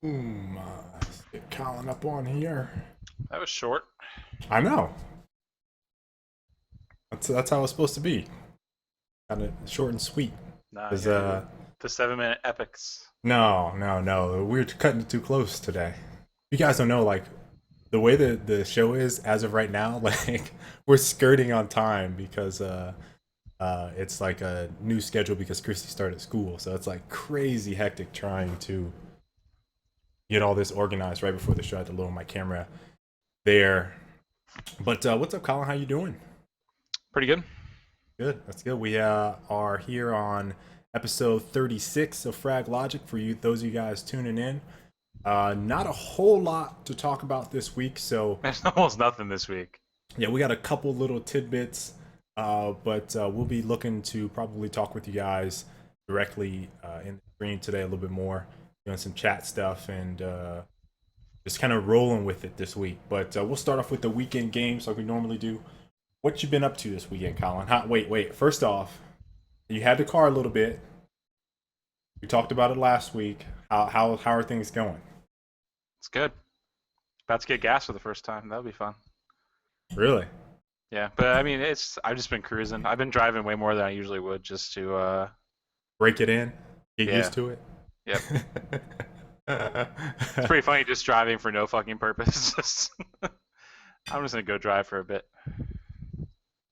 Let's get Colin up on here. That was short. I know. That's how it's supposed to be. Kind of short and sweet. Nah, Cause you gotta do the 7 minute epics. no. We're cutting it too close today. You guys don't know, like the way the show is as of right now. Like we're skirting on time because it's like a new schedule because Christy started school, so it's like crazy hectic trying to get all this organized right before the show. I had to lower my camera there. But what's up, Colin? How you doing? Pretty good. Good. That's good. We are here on episode 36 of Frag Logic for you, those of you guys tuning in. Not a whole lot to talk about this week, so There's almost nothing this week. yeah, we got a couple little tidbits, but we'll be looking to probably talk with you guys directly in the stream today a little bit more, doing some chat stuff and just kind of rolling with it this week. But we'll start off with the weekend games like we normally do. What you been up to this weekend, Colin? Wait. First off, you had the car a little bit. We talked about it last week. How are things going? It's good. About to get gas for the first time. That'll be fun. Really? Yeah, but I mean, I've just been cruising. I've been driving way more than I usually would just to Break it in, get yeah. used to it. Yep. It's pretty funny just driving for no fucking purpose. I'm just gonna go drive for a bit.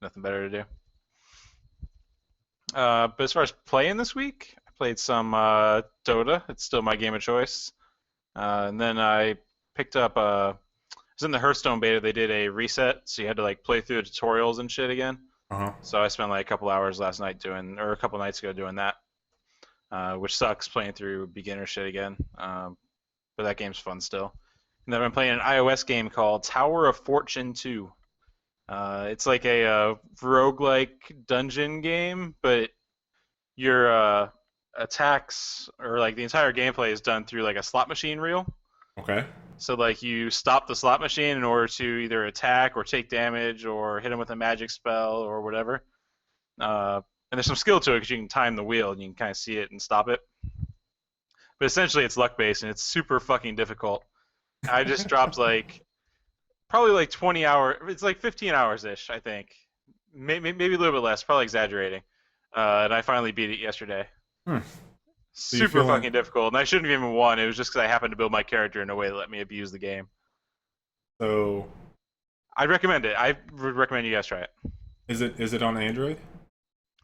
Nothing better to do. But as far as playing this week, I played some Dota. It's still my game of choice. And then I picked up. I was in the Hearthstone beta. They did a reset, so you had to like play through the tutorials and shit again. Uh-huh. So I spent like a couple hours last night doing, or a couple nights ago doing that, which sucks playing through beginner shit again. But that game's fun still. And then I'm playing an iOS game called Tower of Fortune 2. It's like a roguelike dungeon game, but your attacks or like the entire gameplay is done through like a slot machine reel. Okay. So like you stop the slot machine in order to either attack or take damage or hit him with a magic spell or whatever. And there's some skill to it because you can time the wheel and you can kind of see it and stop it. But essentially it's luck based and it's super fucking difficult. I just dropped like probably like 20 hours. It's like 15 hours ish, I think. Maybe a little bit less. Probably exaggerating. And I finally beat it yesterday. Hmm. So you Super feeling fucking difficult, and I shouldn't have even won. It was just because I happened to build my character in a way that let me abuse the game. so? I'd recommend it. I would recommend you guys try it. Is it on Android?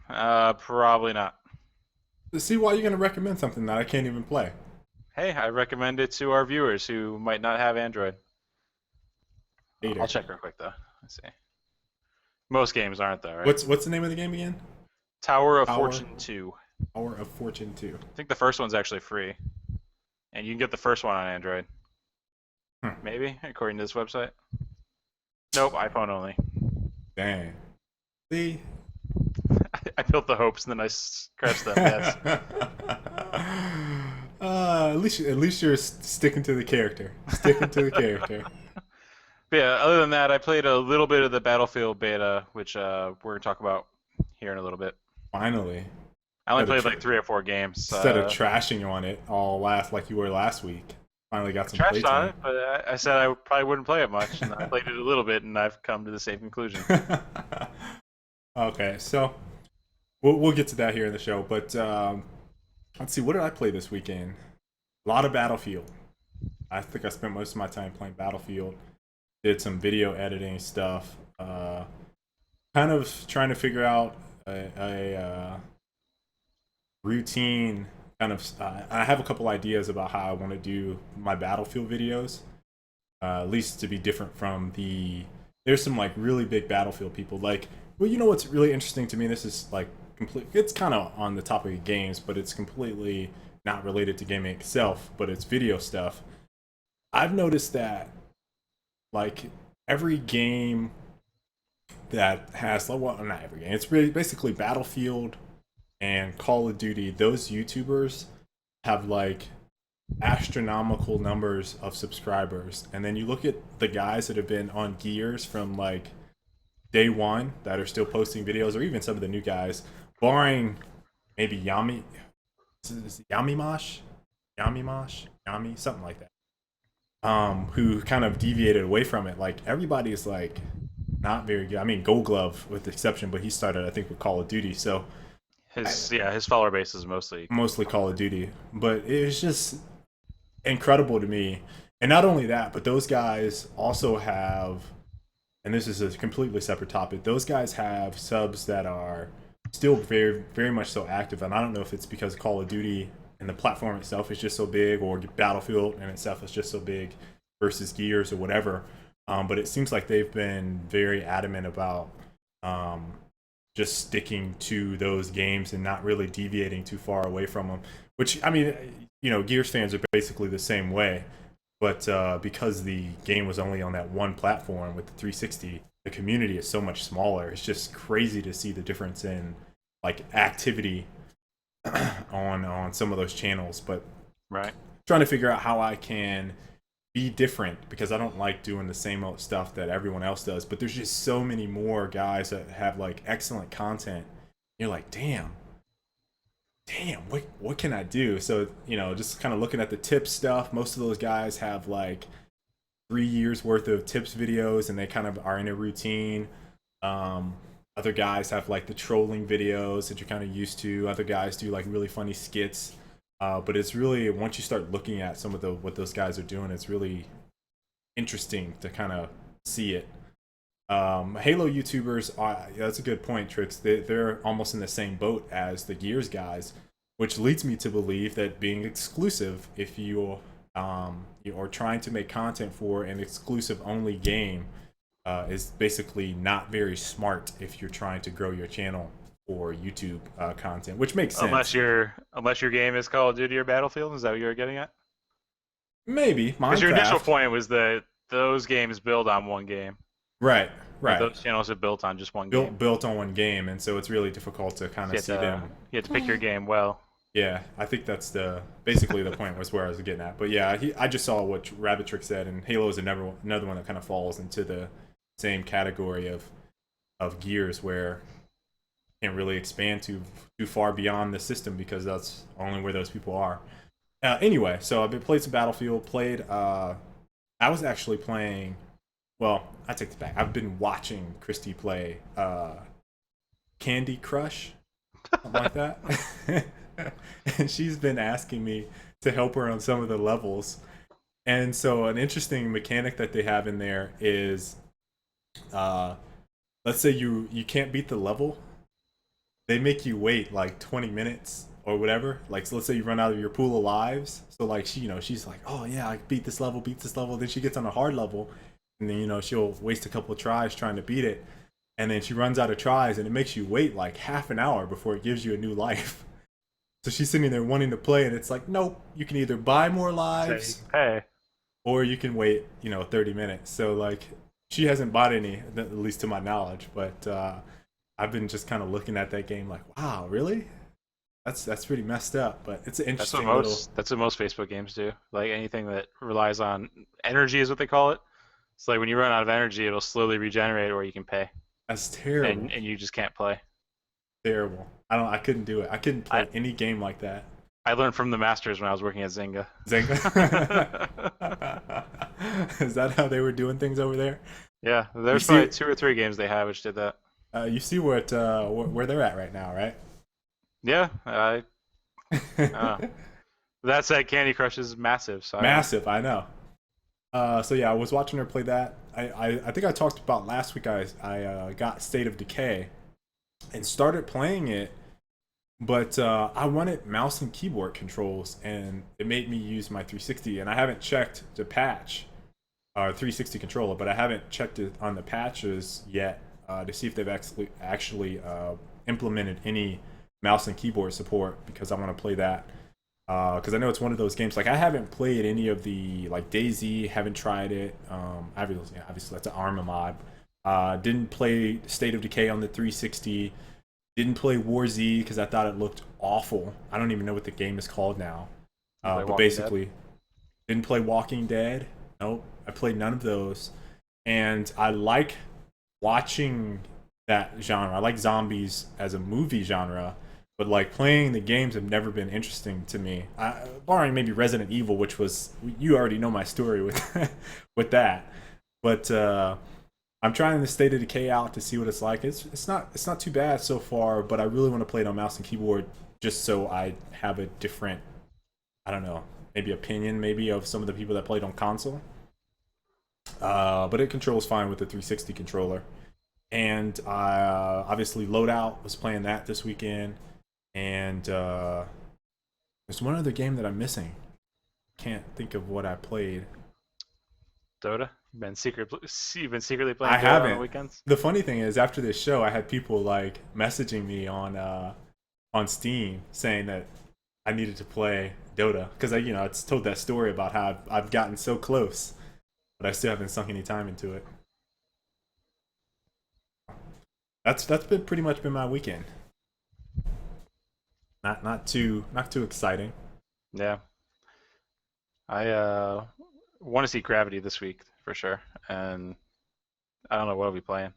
Probably not. See why you're gonna recommend something that I can't even play. Hey, I recommend it to our viewers who might not have Android. I'll Hater. check real quick though. Let's see. Most games aren't though, right? What's the name of the game again? Tower of Tower Fortune 2. Hour of Fortune 2. I think the first one's actually free, and you can get the first one on Android. Hmm. Maybe, according to this website. Nope, iPhone only. Dang. See? I built the hopes and then I crushed them. Yes. At least you're sticking to the character. Sticking to the character. But yeah, other than that, I played a little bit of the Battlefield beta, which we're gonna talk about here in a little bit. Finally. I only Instead of, played like 3 or 4 games. instead of trashing on it all last like you were last week. Finally got some Trashed on playtime. it, but I said I probably wouldn't play it much, and I played it a little bit, and I've come to the same conclusion. Okay, so we'll get to that here in the show, but let's see. What did I play this weekend? A lot of Battlefield. I think I spent most of my time playing Battlefield. Did some video editing stuff. Kind of trying to figure out a routine. Kind of. I have a couple ideas about how I want to do my Battlefield videos. At least to be different from the. There's some like really big Battlefield people. Like, well, you know what's really interesting to me? This is like complete. It's kind of on the topic of games, but it's completely not related to gaming itself. But it's video stuff. I've noticed that like every game that has well, not every game. It's really basically Battlefield and Call of Duty. Those YouTubers have like astronomical numbers of subscribers, and then you look at the guys that have been on Gears from like day one that are still posting videos, or even some of the new guys, barring maybe Yami, is it Yamimash. Yami, something like that. Who kind of deviated away from it. Like everybody is like not very good. I mean, Gold Glove with the exception, but he started I think with Call of Duty, so His follower base is mostly mostly Call of Duty. But it's just incredible to me. And not only that, but those guys also have, and this is a completely separate topic. Those guys have subs that are still very, very much so active. And I don't know if it's because Call of Duty and the platform itself is just so big, or Battlefield in itself is just so big versus Gears or whatever. But it seems like they've been very adamant about just sticking to those games and not really deviating too far away from them. Which, I mean, Gears fans are basically the same way. But because the game was only on that one platform with the 360, the community is so much smaller. It's just crazy to see the difference in like activity on some of those channels. But right. trying to figure out how I can be different, because I don't like doing the same old stuff that everyone else does. But there's just so many more guys that have like excellent content. You're like, damn, what can I do? So just kind of looking at the tips stuff. Most of those guys have like 3 years worth of tips videos, and they kind of are in a routine. Other guys have like the trolling videos that you're kind of used to. Other guys do like really funny skits. But it's really, once you start looking at some of what those guys are doing, it's really interesting to kind of see it. Halo YouTubers are, that's a good point, Trix. They're almost in the same boat as the Gears guys, which leads me to believe that being exclusive, if you are trying to make content for an exclusive only game, is basically not very smart if you're trying to grow your channel for YouTube content, which makes sense. Unless your game is Call of Duty or Battlefield, is that what you were getting at? Maybe Minecraft. Because your initial point was that those games build on one game. Right. Those channels are built on just one game. Built on one game, and so it's really difficult to kind of see them. You have to pick your game well. Yeah, I think that's basically the point was where I was getting at. But yeah, I just saw what Rabbit Trick said, and Halo is another one that kind of falls into the same category of Gears, where you can't really expand too far beyond the system because that's only where those people are. Anyway, so I've played some Battlefield. I was actually playing. Well, I take it back. I've been watching Christy play Candy Crush, something like that. And she's been asking me to help her on some of the levels. And so an interesting mechanic that they have in there is, let's say you can't beat the level. They make you wait like 20 minutes or whatever. Like, so let's say you run out of your pool of lives. So like she's like, oh yeah, I beat this level. Then she gets on a hard level, and then she'll waste a couple of tries trying to beat it, and then she runs out of tries, and it makes you wait like half an hour before it gives you a new life. So she's sitting there wanting to play, and it's like, nope, you can either buy more lives, or you can wait 30 minutes. So like, she hasn't bought any, at least to my knowledge, but I've been just kind of looking at that game like, wow, really? That's pretty messed up, but it's an interesting that's what most Facebook games do. Like anything that relies on energy is what they call it. It's like when you run out of energy, it'll slowly regenerate, or you can pay. That's terrible. And you just can't play. Terrible. I couldn't do it. I couldn't play any game like that. I learned from the masters when I was working at Zynga. Is that how they were doing things over there? Yeah, there's probably 2 or 3 games they had which did that. You see where they're at right now, right? Yeah, that said, Candy Crush is massive. So massive, I know. So yeah, I was watching her play that. I think I talked about last week. I got State of Decay and started playing it, but I wanted mouse and keyboard controls, and it made me use my 360. And I haven't checked the patch, 360 controller, but I haven't checked it on the patches yet to see if they've actually implemented any mouse and keyboard support, because I want to play that. Because I know it's one of those games. Like, I haven't played any of the, like, DayZ, haven't tried it. Obviously that's an Arma mod. Didn't play State of Decay on the 360. Didn't play War Z because I thought it looked awful. I don't even know what the game is called now. But basically, didn't play Walking Dead. Nope, I played none of those. And I like watching that genre. I like zombies as a movie genre. but like playing the games have never been interesting to me. Barring maybe Resident Evil, which was, you already know my story with with that. But I'm trying the State of Decay out to see what it's like. It's not too bad so far, but I really want to play it on mouse and keyboard just so I have a different, I don't know, maybe opinion maybe of some of the people that played on console. But it controls fine with the 360 controller. And obviously Loadout was playing that this weekend. And there's one other game that I'm missing. Can't think of what I played. Dota? You've been secretly playing I Dota on the haven't. weekends? The funny thing is, after this show, I had people like messaging me on Steam saying that I needed to play Dota because it's told that story about how I've gotten so close, but I still haven't sunk any time into it. That's been pretty much been my weekend. Not too exciting. Yeah. I want to see Gravity this week for sure, and I don't know what I'll be playing.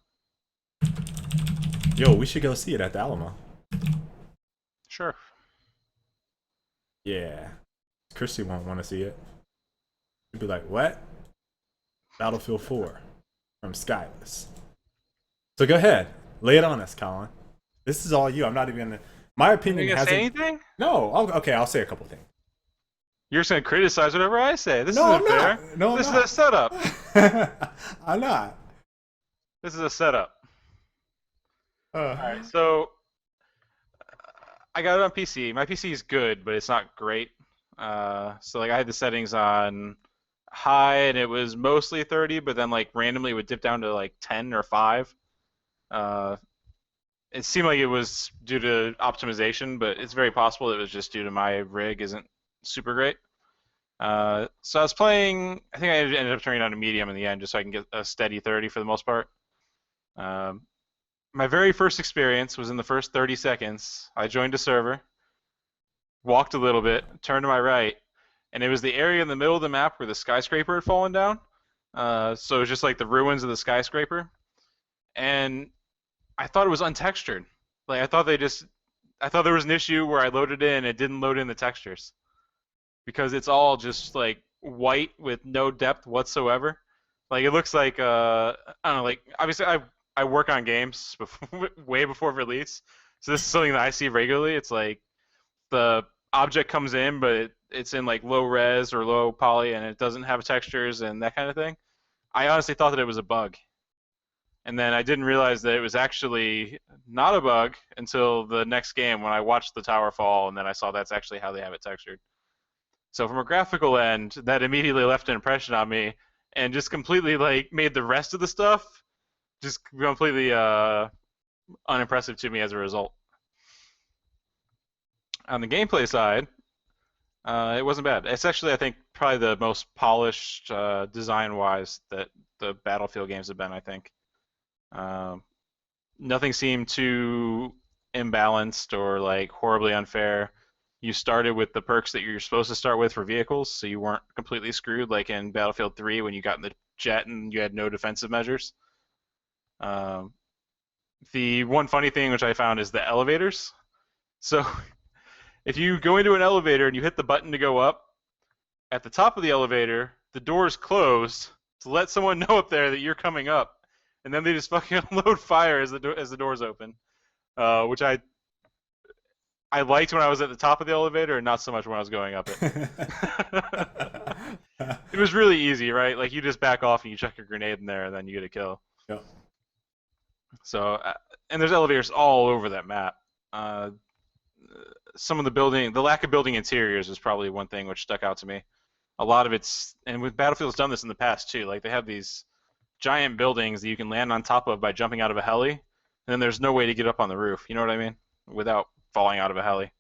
Yo, we should go see it at the Alamo. Sure. Yeah, Christy won't want to see it. She'd be like, "What? Battlefield 4 from Skyless." So go ahead, lay it on us, Colin. This is all you. I'm not even. My Are opinion you gonna hasn't. say anything? No. Okay, I'll say a couple things. You're just gonna criticize whatever I say. This No, I'm isn't fair. not. No, I'm This is not. a setup. I'm not. This is a setup. Uh, All right, so I got it on PC. My PC is good, but it's not great. So like I had the settings on high, and it was mostly 30, but then like randomly it would dip down to like 10 or 5. Uh, it seemed like it was due to optimization, but it's very possible it was just due to my rig isn't super great. So I was playing. I think I ended up turning it on to medium in the end, just so I can get a steady 30 for the most part. Um, my very first experience was in the first 30 seconds. I joined a server, walked a little bit, turned to my right, and it was the area in the middle of the map where the skyscraper had fallen down. So it was just like the ruins of the skyscraper, and I thought it was untextured. Like I thought there was an issue where I loaded in and it didn't load in the textures because it's all just like white with no depth whatsoever. Like it looks like I don't know. Like obviously I work on games before, way before release, so this is something that I see regularly. It's like the object comes in, but it's in like low res or low poly, and it doesn't have textures and that kind of thing. I honestly thought that it was a bug, and then I didn't realize that it was actually not a bug until the next game when I watched the tower fall, and then I saw that's actually how they have it textured. So from a graphical end, that immediately left an impression on me, and just completely like made the rest of the stuff just completely unimpressive to me as a result. On the gameplay side, it wasn't bad. It's actually, I think, probably the most polished design-wise that the Battlefield games have been, I think. Nothing seemed too imbalanced or like horribly unfair. You started with the perks that you're supposed to start with for vehicles, so you weren't completely screwed like in Battlefield 3 when you got in the jet and you had no defensive measures. The one funny thing which I found is the elevators. So if you go into an elevator and you hit the button to go up, at the top of the elevator, the doors closed to let someone know up there that you're coming up, and then they just fucking unload fire as the doors open, which I liked when I was at the top of the elevator, and not so much when I was going up it. It was really easy, right? Like you just back off and you chuck a grenade in there, and then you get a kill. Yep. So, and there's elevators all over that map. Some of the lack of building interiors is probably one thing which stuck out to me. A lot of it's, and with Battlefield's done this in the past too. Like they have these giant buildings that you can land on top of by jumping out of a heli, and then there's no way to get up on the roof. You know what I mean? Without falling out of a heli.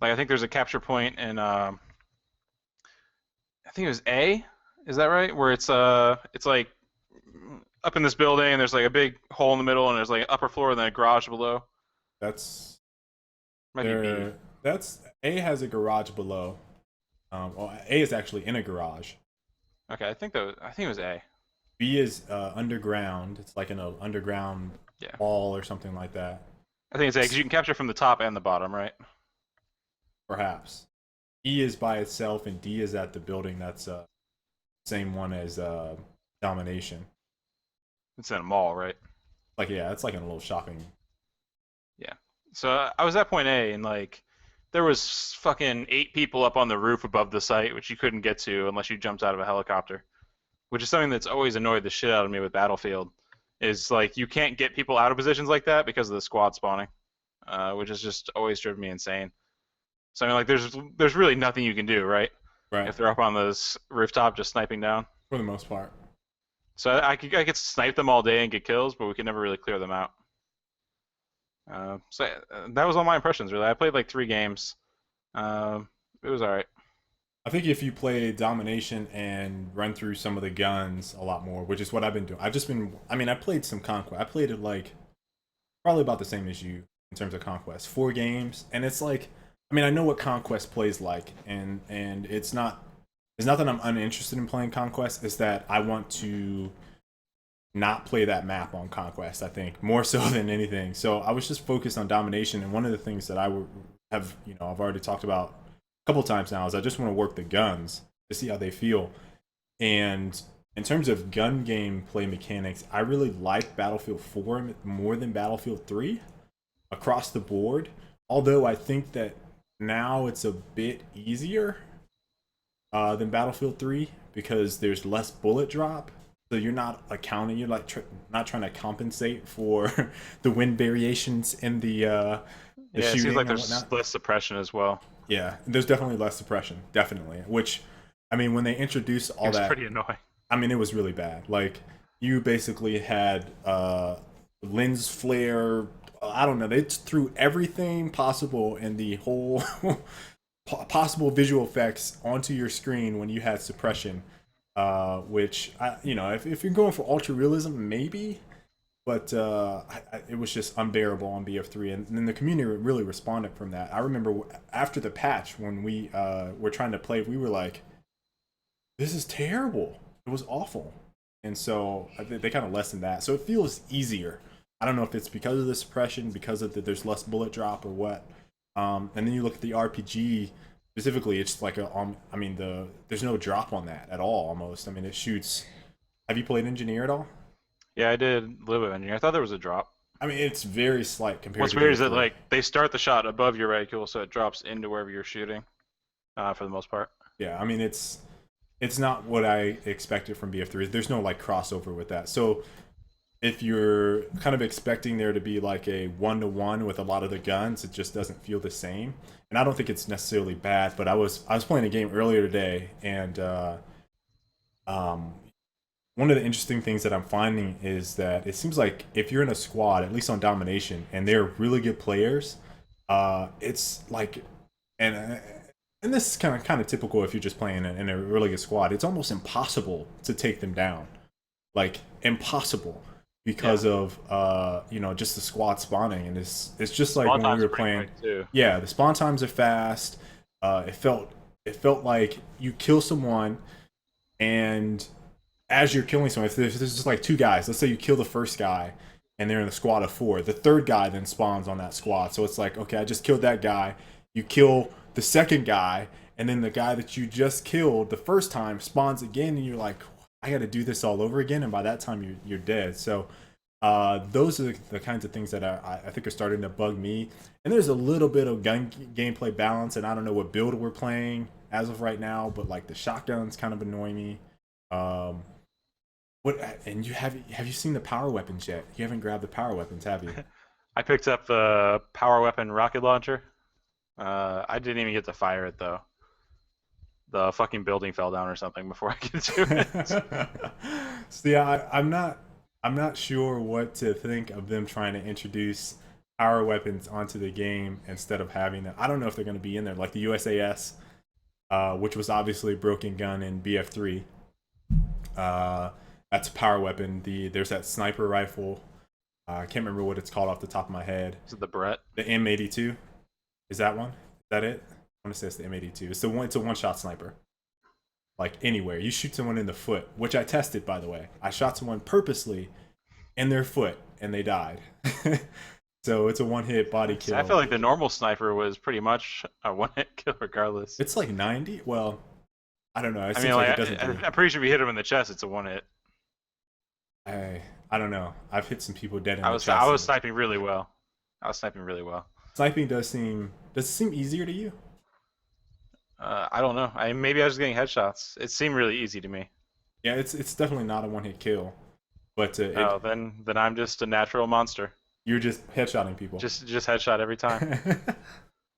Like I think there's a capture point in, I think it was A. Is that right? Where it's like up in this building, and there's like a big hole in the middle, and there's like an upper floor and then a garage below. That's Might be B. That's A has a garage below. Well, A is actually in a garage. Okay, I think it was A. B is underground. It's like in an underground Yeah. wall or something like that. I think it's because you can capture from the top and the bottom, right? Perhaps E is by itself and D is at the building that's same one as domination. It's in a mall, right? Like yeah, it's like in a little shopping. Yeah. So I was at point A, and like there was fucking 8 people up on the roof above the site, which you couldn't get to unless you jumped out of a helicopter. Which is something that's always annoyed the shit out of me with Battlefield. Is like you can't get people out of positions like that because of the squad spawning, which has just always driven me insane. So I mean, like there's really nothing you can do, right? Right. If they're up on this rooftop just sniping down. For the most part. So I could snipe them all day and get kills, but we could never really clear them out. That was all my impressions really. I played like 3 games. It was all right. I think if you play domination and run through some of the guns a lot more, which is what I've been doing. I've just been I mean, I played some Conquest. I played it like probably about the same as you in terms of Conquest. 4 games and it's like I mean, I know what Conquest plays like and it's not that I'm uninterested in playing Conquest, it's that I want to not play that map on Conquest, I think, more so than anything. So I was just focused on domination and one of the things that have, I've already talked about a couple times now is I just want to work the guns to see how they feel. And in terms of gun game play mechanics, I really like Battlefield 4 more than Battlefield 3 across the board. Although I think that now it's a bit easier than Battlefield 3 because there's less bullet drop. So you're not accounting, you're like not trying to compensate for the wind variations in the Yeah, it seems shooting like and there's whatnot. less suppression as well. Yeah, there's definitely less suppression, definitely. Which, I mean, when they introduced all It's that, pretty annoying. I mean, it was really bad. Like you basically had lens flare. I don't know. They threw everything possible in the whole possible visual effects onto your screen when you had suppression. Which if you're going for ultra realism, maybe, but it was just unbearable on BF3, and then the community really responded from that. I remember after the patch when we were trying to play, we were like, "This is terrible. It was awful," and so I think they kind of lessened that. So it feels easier. I don't know if it's because of the suppression, because of there's less bullet drop or what. And then you look at the RPG specifically, it's like I mean there's no drop on that at all almost. I mean it shoots. Have you played Engineer at all? Yeah, I did a little bit of engineering. I thought there was a drop. I mean it's very slight compared What's to weird is that BF3. like they start the shot above your reticule, so it drops into wherever you're shooting, for the most part. Yeah, I mean it's not what I expected from BF3. There's no like crossover with that. So if you're kind of expecting there to be like a 1-to-1 with a lot of the guns, it just doesn't feel the same. And I don't think it's necessarily bad, but I was playing a game earlier today, and um, one of the interesting things that I'm finding is that it seems like if you're in a squad, at least on domination, and they're really good players, it's like, and and this is kind of typical if you're just playing in a really good squad. It's almost impossible to take them down, like impossible Yeah. because of just the squad spawning, and it's just like Spawn when we times were are pretty playing. quick too. Yeah, the spawn times are fast. It felt like you kill someone, and as you're killing someone, if there's just like 2 guys, let's say you kill the first guy, and they're in a squad of 4, the third guy then spawns on that squad. So it's like, okay, I just killed that guy. You kill the second guy, and then the guy that you just killed the first time spawns again, and you're like, I got to do this all over again, and by that time you're dead. So those are the kinds of things that I think are starting to bug me. And there's a little bit of gun gameplay balance, and I don't know what build we're playing as of right now, but like the shotguns kind of annoy me. Um, what and have you seen the power weapons yet? You haven't grabbed the power weapons, have you? I picked up the power weapon rocket launcher. I didn't even get to fire it though. The fucking building fell down or something before I get to it. So yeah, I'm not sure what to think of them trying to introduce power weapons onto the game instead of having them. I don't know if they're going to be in there like the USAS, which was obviously a broken gun in BF3. Uh, that's a power weapon. There's that sniper rifle. I can't remember what it's called off the top of my head. Is it the Brett? The M82. Is that one? Is that it? I want to say it's the M82. It's the one. It's a one-shot sniper. Like anywhere, you shoot someone in the foot, which I tested by the way. I shot someone purposely in their foot, and they died. So it's a one-hit body See, I kill. feel like the normal sniper was pretty much a one-hit kill regardless. It's like 90. Well, I don't know. It I seems mean, like like it doesn't do. I'm pretty sure if you hit him in the chest, it's a one-hit. I don't know. I've hit some people dead in I the was chest. I was sniping really well. I was sniping really well. Sniping does it seem easier to you? I don't know. Maybe I was getting headshots. It seemed really easy to me. Yeah, it's definitely not a one-hit kill, but Oh, then I'm just a natural monster. you're just headshotting people. Just headshot every time.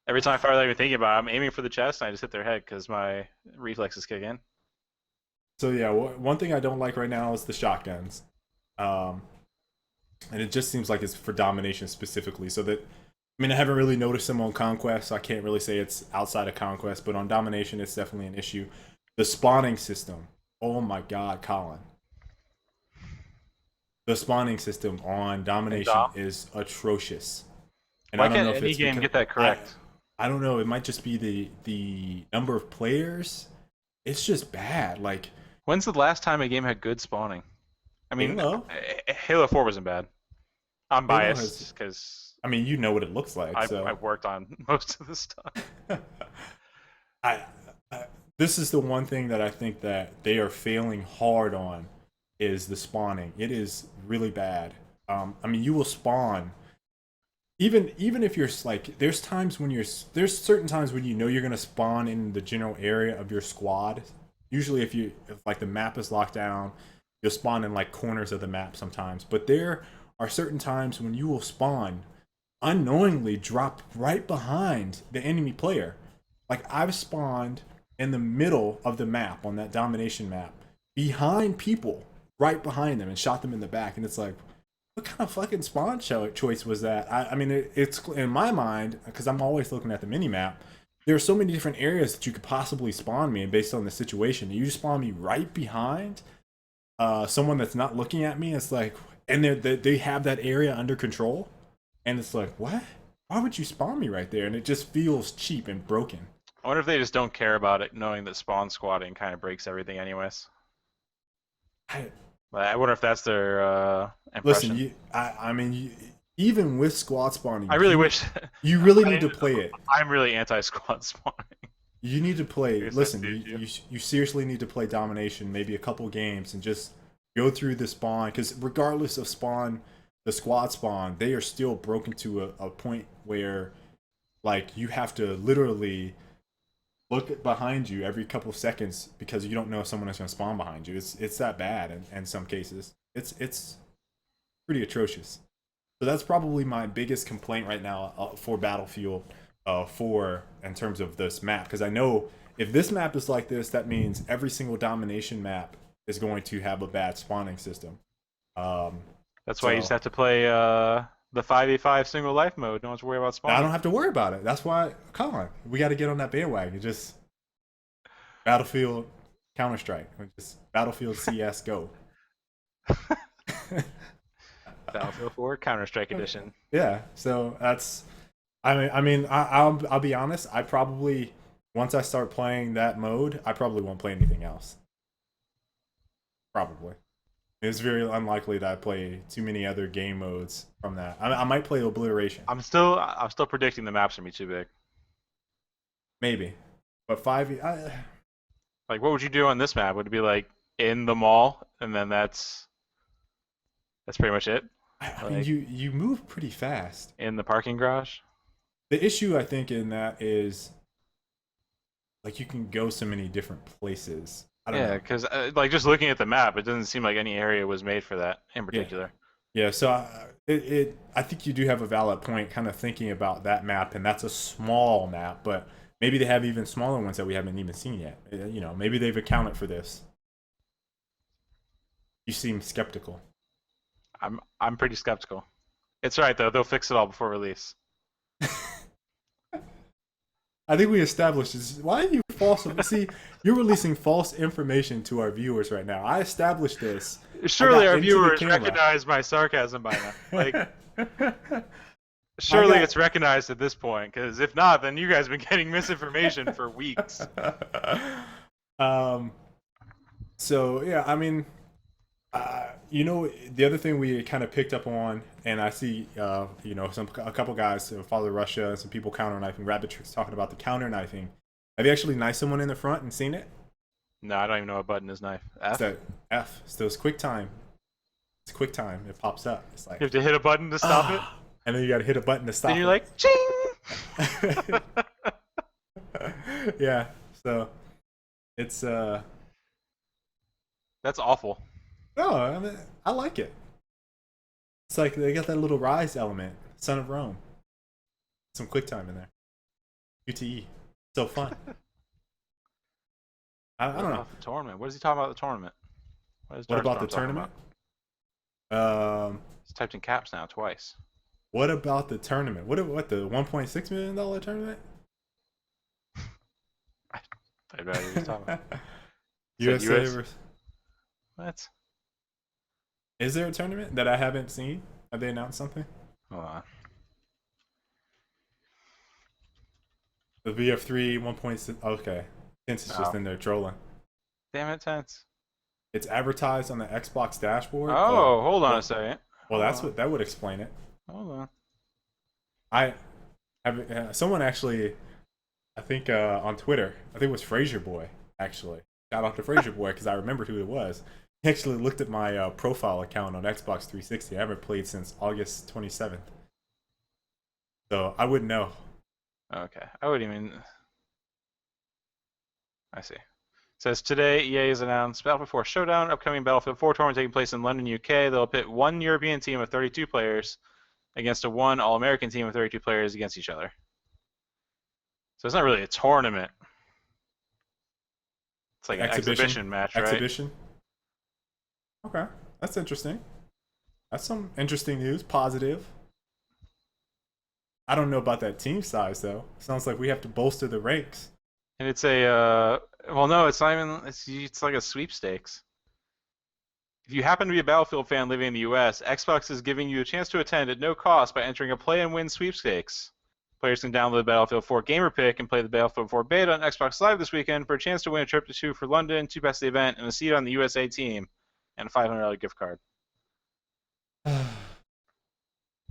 Every time I fire that I'm even thinking about it, I'm aiming for the chest and I just hit their head because my reflexes kick in. So yeah, one thing I don't like right now is the shotguns, and it just seems like it's for domination specifically. So that, I mean, I haven't really noticed them on Conquest, so I can't really say it's outside of Conquest, but on domination, it's definitely an issue. The spawning system. Oh my God, Colin. The spawning system on domination is atrocious. And Why I don't can't know if any it's game because- get that correct? I don't know. It might just be the number of players. It's just bad. Like When's the last time a game had good spawning? I mean, Halo? Halo 4 wasn't bad. I'm Halo biased because I mean, you know what it looks like. I've worked on most of the stuff. I, this is the one thing that I think that they are failing hard on is the spawning. It is really bad. I mean, you will spawn even if you're like there's certain times when you know you're gonna spawn in the general area of your squad. Usually, if like the map is locked down, you'll spawn in like corners of the map sometimes. But there are certain times when you will spawn unknowingly drop right behind the enemy player. Like I've spawned in the middle of the map on that domination map, behind people, right behind them, and shot them in the back. And it's like, what kind of fucking spawn choice was that? I mean, it's in my mind because I'm always looking at the mini map. There are so many different areas that you could possibly spawn me, and based on the situation, you just spawn me right behind someone that's not looking at me. It's like, and they have that area under control, and it's like, what? Why would you spawn me right there? And it just feels cheap and broken. I wonder if they just don't care about it, knowing that spawn squatting kind of breaks everything, anyways. I wonder if that's their impression. Listen, I mean, even with squad spawning, I really wish you really need to play it. I'm really anti-squad spawning. You need to play. Here's Listen, that dude, you seriously need to play domination, maybe a couple games, and just go through the spawn. Because regardless of spawn, the squad spawn, they are still broken to a point where, like, you have to literally look behind you every couple of seconds because you don't know if someone is going to spawn behind you. It's that bad in some cases. It's pretty atrocious. So that's probably my biggest complaint right now for Battlefield 4 in terms of this map, because I know if this map is like this, that means every single domination map is going to have a bad spawning system. That's why you just have to play the 5v5 single life mode. No one's worried about spawning. I don't have to worry about it. That's why, come on, we got to get on that bandwagon. Just Battlefield Counter-Strike, just Battlefield CS Go. Battlefield 4 Counter-Strike Edition. Yeah, so that's. I'll be honest. I probably once I start playing that mode, I probably won't play anything else. Probably, it's very unlikely that I play too many other game modes from that. I might play Obliteration. I'm still predicting the maps are gonna be too big. Maybe, but 5. Like, what would you do on this map? Would it be like in the mall, and then that's pretty much it? I mean, you move pretty fast. In the parking garage. The issue I think in that is, like, you can go so many different places. I don't know. Yeah, because like just looking at the map, it doesn't seem like any area was made for that in particular. Yeah, so I think you do have a valid point, kind of thinking about that map, and that's a small map, but maybe they have even smaller ones that we haven't even seen yet. You know, maybe they've accounted for this. You seem skeptical. I'm pretty skeptical. It's all right though; they'll fix it all before release. I think we established this. Why are you false? See, you're releasing false information to our viewers right now. I established this. Surely our into the viewers camera. recognize my sarcasm by now. Like, surely it's recognized at this point, because if not, then you guys have been getting misinformation for weeks. So yeah, I mean, You know, the other thing we kind of picked up on, and I see, you know, a couple guys who follow Russia and some people counter knifing. Rabbit Tricks talking about the counter knifing. Have you actually knifed someone in the front and seen it? No, I don't even know what button is knife. It's F. that F. So it's quick time. It's quick time. It pops up. It's like You have to hit a button to stop it. and then you got to hit a button to stop. Then you're it. like, ching. Yeah. So it's That's awful. no, I mean, I like it. It's like they got that little rise element. Son of Rome. Some quick time in there. UTE. So fun. I don't know. The tournament. What is he talking about? The tournament. What about the tournament? He's typed in caps now twice. What about the tournament? What the $1.6 million tournament? I don't know what he's talking about. USA US? versus. What? Is there a tournament that I haven't seen? Have they announced something? Hold on. The VF3 1.6. Okay. Tense is just in there trolling. Damn it, Tense. It's advertised on the Xbox dashboard. Oh, hold on a second. Well, that's what that would explain it. Hold on. I have someone actually, I think on Twitter, I think it was Fraser Boy actually. Shout out to Fraser Boy because I remembered who it was. He actually looked at my profile account on Xbox 360. I haven't played since August 27th, so I wouldn't know. Okay. I wouldn't even. I see. It says today EA has announced Battlefield 4 Showdown, upcoming Battlefield 4 tournament taking place in London, UK. They'll pit one European team of 32 players against a one All-American team of 32 players against each other. So it's not really a tournament. It's like an exhibition match, right? Exhibition. Okay, that's interesting. That's some interesting news. Positive. I don't know about that team size though. Sounds like we have to bolster the ranks. And it's a well, no, it's not even. It's like a sweepstakes. If you happen to be a Battlefield fan living in the U.S., Xbox is giving you a chance to attend at no cost by entering a play and win sweepstakes. Players can download the Battlefield 4 Gamer Pick and play the Battlefield 4 beta on Xbox Live this weekend for a chance to win a trip to 2 for London, 2 past the event, and a seat on the USA team, and a $500 gift card.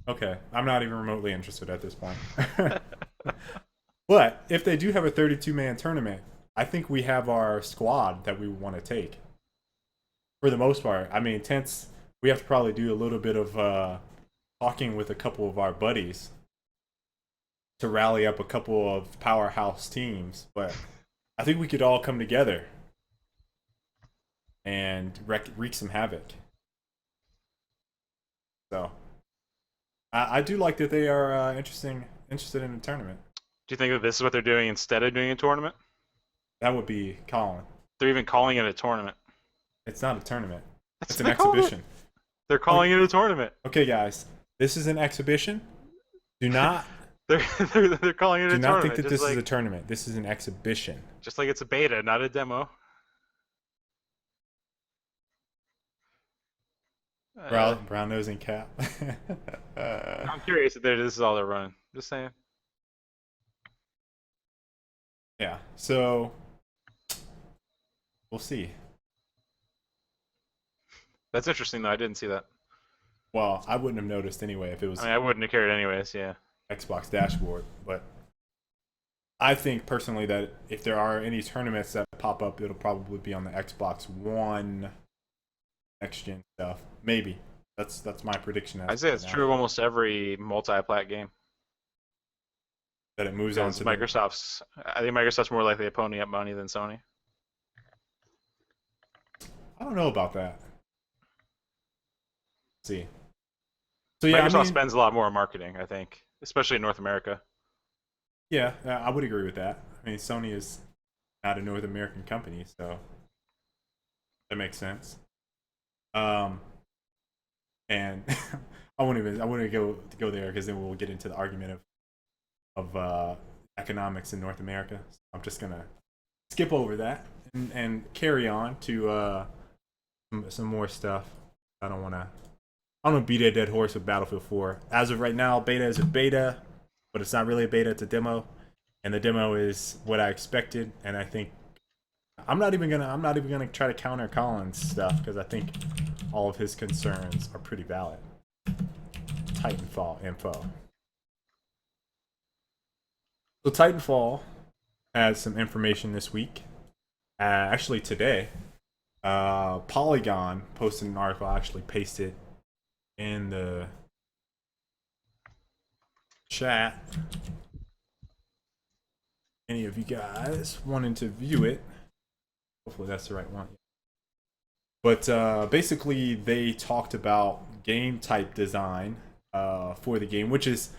Okay, I'm not even remotely interested at this point. But if they do have a 32-man tournament, I think we have our squad that we want to take. For the most part, I mean, Tense, we have to probably do a little bit of talking with a couple of our buddies to rally up a couple of powerhouse teams. But I think we could all come together and wreak some havoc. So I do like that they are interested in the tournament. Do you think that this is what they're doing instead of doing a tournament? That would be Colin. They're even calling it a tournament. It's not a tournament. That's It's what an they call it. exhibition. They're calling it a tournament. Okay, guys, this is an exhibition. Do not They're calling it a do tournament. not think that just this like, is a tournament. This is an exhibition. just like it's a beta, not a demo. Brown nose and cap. I'm curious if this is all they're running. Just saying. Yeah. So we'll see. That's interesting, though. I didn't see that. Well, I wouldn't have noticed anyway if it was I mean, I wouldn't have cared anyways, yeah. Xbox dashboard, but I think personally that if there are any tournaments that pop up, it'll probably be on the Xbox One next gen stuff. Maybe. That's my prediction. I'd say it's true of almost every multi-plat game. That it moves on Because to Microsoft's, I think Microsoft's more likely to pony up money than Sony. I don't know about that. Let's see. So yeah, Microsoft I mean, spends a lot more on marketing, I think, especially in North America. yeah, I would agree with that. I mean, Sony is not a North American company, so that makes sense. And I wouldn't go there because then we'll get into the argument of economics in North America. So I'm just gonna skip over that and carry on to some more stuff. I don't want to beat a dead horse with Battlefield 4. As of right now, beta is a beta, but it's not really a beta. It's a demo, and the demo is what I expected. And I think I'm not even gonna try to counter Colin's stuff because I think all of his concerns are pretty valid. Titanfall info. So Titanfall has some information this week. Actually, today, Polygon posted an article. I actually pasted in the chat. Any of you guys wanting to view it? Hopefully that's the right one. But basically, they talked about game type design for the game, which is,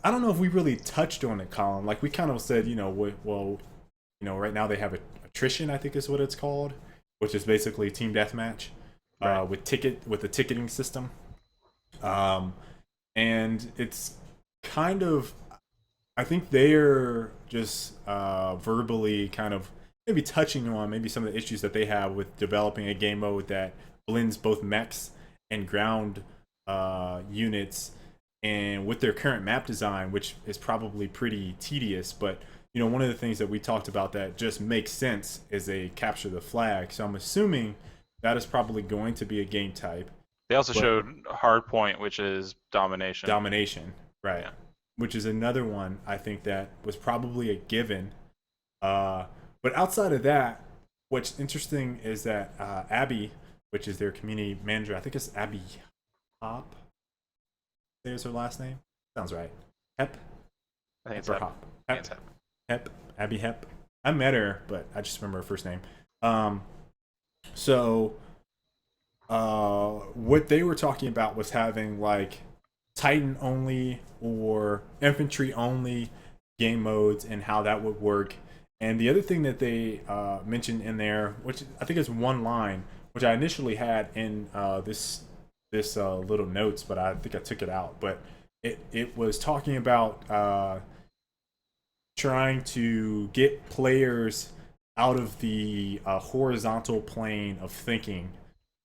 I don't know if we really touched on it, Colin. Like we kind of said, right now they have attrition, I think is what it's called, which is basically team deathmatch with the ticketing system. And it's kind of, I think they're just verbally kind of maybe touching on maybe some of the issues that they have with developing a game mode that blends both mechs and ground units, and with their current map design, which is probably pretty tedious. But one of the things that we talked about that just makes sense is a capture the flag. So I'm assuming that is probably going to be a game type. They also showed Hardpoint, which is domination. Domination, right? Yeah. Which is another one I think that was probably a given. But outside of that, what's interesting is that Abby, which is their community manager, I think it's Abby Hop. There's her last name. Sounds right. Hep. I think it's Hop. Hep. Abby Hep. I met her, but I just remember her first name. So what they were talking about was having like Titan only or infantry only game modes and how that would work. And the other thing that they mentioned in there, which I think is one line, which I initially had in this little notes, but I think I took it out. But it was talking about trying to get players out of the horizontal plane of thinking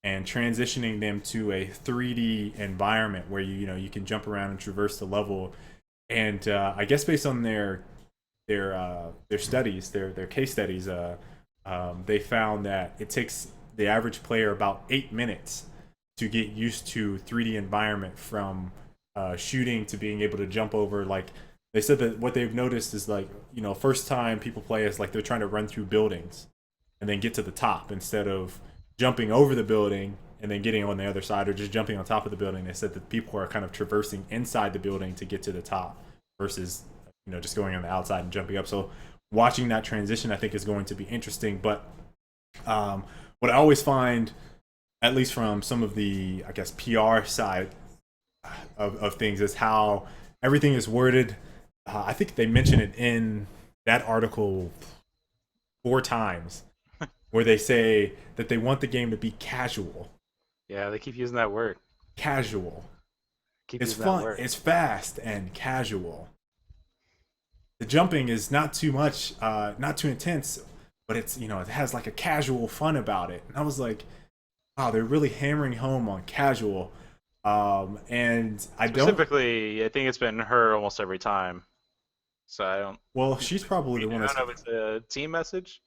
and transitioning them to a 3D environment where you can jump around and traverse the level. And I guess based on their studies, their case studies, they found that it takes the average player about 8 minutes to get used to 3D environment, from shooting to being able to jump over. Like they said that what they've noticed is like, first time people play is like they're trying to run through buildings and then get to the top instead of jumping over the building and then getting on the other side, or just jumping on top of the building. They said that people are kind of traversing inside the building to get to the top versus just going on the outside and jumping up. So watching that transition, I think, is going to be interesting. But what I always find, at least from some of the, I guess, PR side of things, is how everything is worded. I think they mention it in that article 4 times, where they say that they want the game to be casual. Yeah, they keep using that word. Casual. It's fun. It's fast and casual. The jumping is not too much, not too intense, but it's it has like a casual fun about it. And I was like, wow, they're really hammering home on casual. And I specifically, I think it's been her almost every time. So I don't. Well, she's probably the one. I don't know if it's a team message,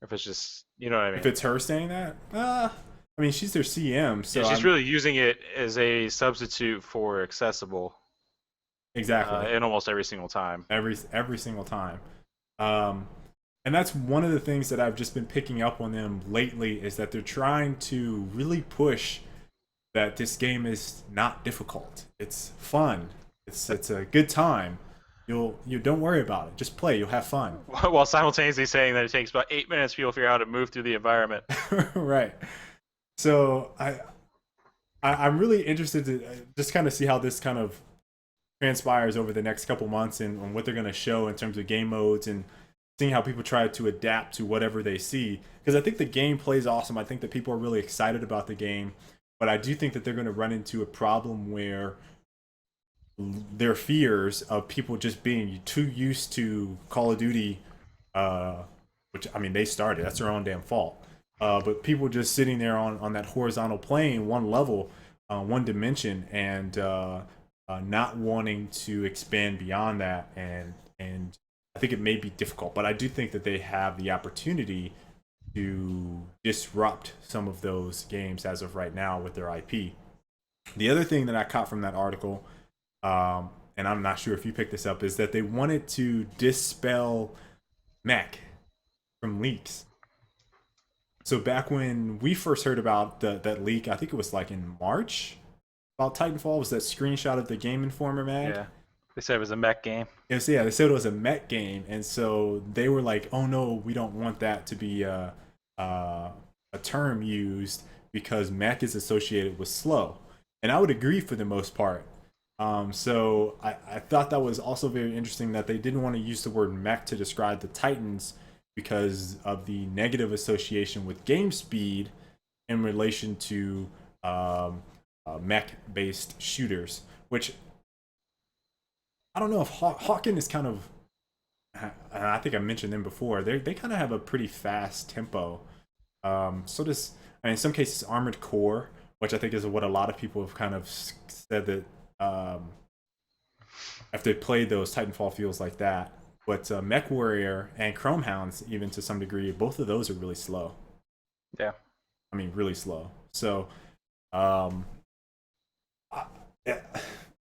or if it's just what I mean. If it's her saying that, I mean, she's their CM, so yeah, she's really using it as a substitute for accessible. Exactly. In almost every single time. Every single time. And that's one of the things that I've just been picking up on them lately, is that they're trying to really push that this game is not difficult. It's fun. It's a good time. You don't worry about it. Just play. You'll have fun. While simultaneously saying that it takes about 8 minutes for you to figure out how to move through the environment. Right. So I'm really interested to just kind of see how this kind of transpires over the next couple months, and on what they're going to show in terms of game modes, and seeing how people try to adapt to whatever they see. Because I think the game plays awesome. I think that people are really excited about the game, but I do think that they're going to run into a problem where their fears of people just being too used to Call of Duty, which, I mean, they started. That's their own damn fault. But people just sitting there on that horizontal plane, one level, one dimension, and not wanting to expand beyond that. And I think it may be difficult, but I do think that they have the opportunity to disrupt some of those games as of right now with their IP. The other thing that I caught from that article, and I'm not sure if you picked this up, is that they wanted to dispel mech from leaks. So back when we first heard about that leak, I think it was like in March about Titanfall, was that screenshot of the Game Informer mag. Yeah, they said it was a mech game. Yeah, they said it was a mech game, and so they were like, "Oh no, we don't want that to be a term used because mech is associated with slow." And I would agree for the most part. So I thought that was also very interesting that they didn't want to use the word mech to describe the Titans because of the negative association with game speed in relation to mech-based shooters, which I don't know if Hawken is kind of. I think I mentioned them before. They kind of have a pretty fast tempo. So does, I mean, in some cases Armored Core, which I think is what a lot of people have kind of said that if they played those, Titanfall feels like that. But Mech Warrior and Chrome Hounds, even to some degree, both of those are really slow. Yeah. I mean, really slow. So, um, I,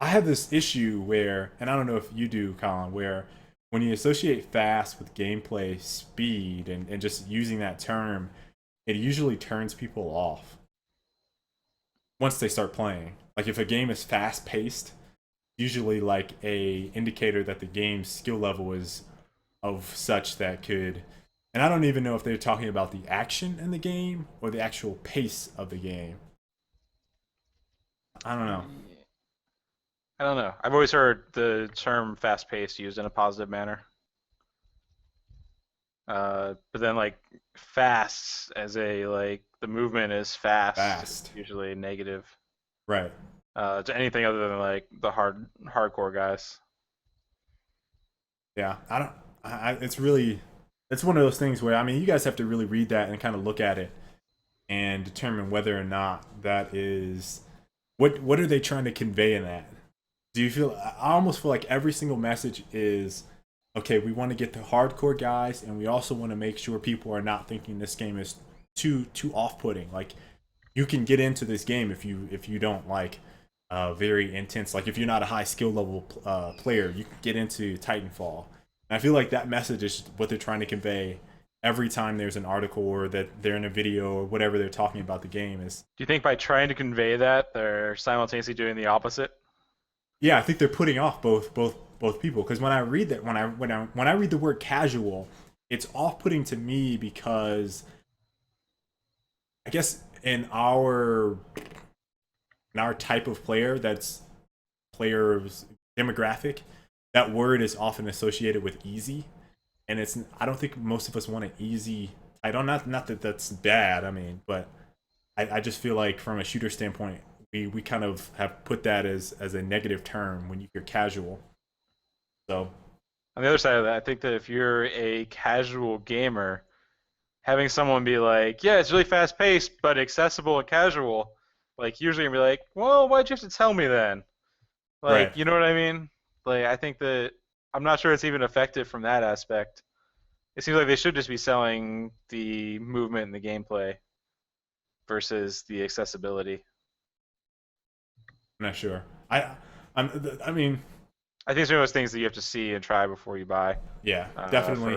I have this issue where, and I don't know if you do, Colin, where when you associate fast with gameplay speed and just using that term, it usually turns people off once they start playing. Like if a game is fast paced, usually like a indicator that the game's skill level is of such that could, and I don't even know if they're talking about the action in the game or the actual pace of the game. I don't know. I don't know. I've always heard the term fast paced used in a positive manner. But then like fast as a like the movement is fast, Fast. usually negative. Right. To anything other than like the hardcore guys. Yeah. I don't, it's really, it's one of those things where, I mean, you guys have to really read that and kind of look at it and determine whether or not that is, what are they trying to convey in that? Do you feel, I almost feel like every single message is, okay, we want to get the hardcore guys, and we also want to make sure people are not thinking this game is too off-putting. Like you can get into this game if you don't like very intense. Like if you're not a high skill level player, you can get into Titanfall. And I feel like that message is what they're trying to convey every time there's an article or that they're in a video or whatever they're talking about the game is. Do you think by trying to convey that they're simultaneously doing the opposite? Yeah, I think they're putting off both people because when I read that when I read the word casual, it's off-putting to me because I guess in our type of player, that's players demographic, that word is often associated with easy, and it's, I don't think most of us want an easy. I don't, not that that's bad. I mean, but I just feel like from a shooter standpoint, we kind of have put that as a negative term when you hear casual. So On the other side of that, I think that if you're a casual gamer, having someone be like, "Yeah, it's really fast paced, but accessible and casual," like usually you're gonna be like, "Well, why'd you have to tell me then?" right. Like, you know what I mean? Like, I think that I'm not sure it's even effective from that aspect. It seems like they should just be selling the movement and the gameplay versus the accessibility. I'm not sure. I mean, I think it's one of those things that you have to see and try before you buy yeah, definitely.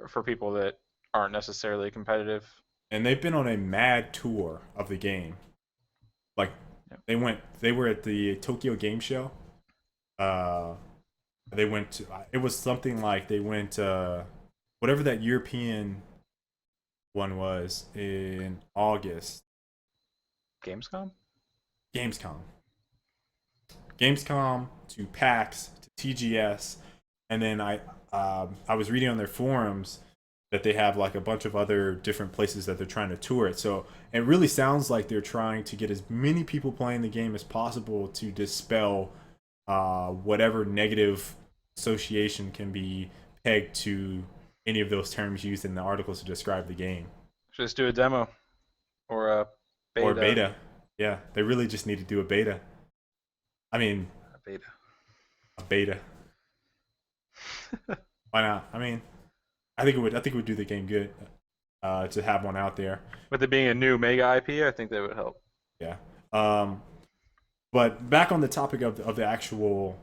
for people that aren't necessarily competitive. And they've been on a mad tour of the game. Like Yeah. they were at the Tokyo Game Show. Uh, they went to, it was something like they went whatever that European one was in August. Gamescom? Gamescom. Gamescom to PAX to TGS, and then I was reading on their forums that they have like a bunch of other different places that they're trying to tour it. So it really sounds like they're trying to get as many people playing the game as possible to dispel whatever negative association can be pegged to any of those terms used in the articles to describe the game Just do a demo or a or beta. beta. Yeah, they really just need to do a beta. I mean, A beta. a beta. Why not? I mean, I think it would. I think it would do the game good. to have one out there. With it being a new mega IP, I think that would help. Yeah. Um, but back on the topic of the actual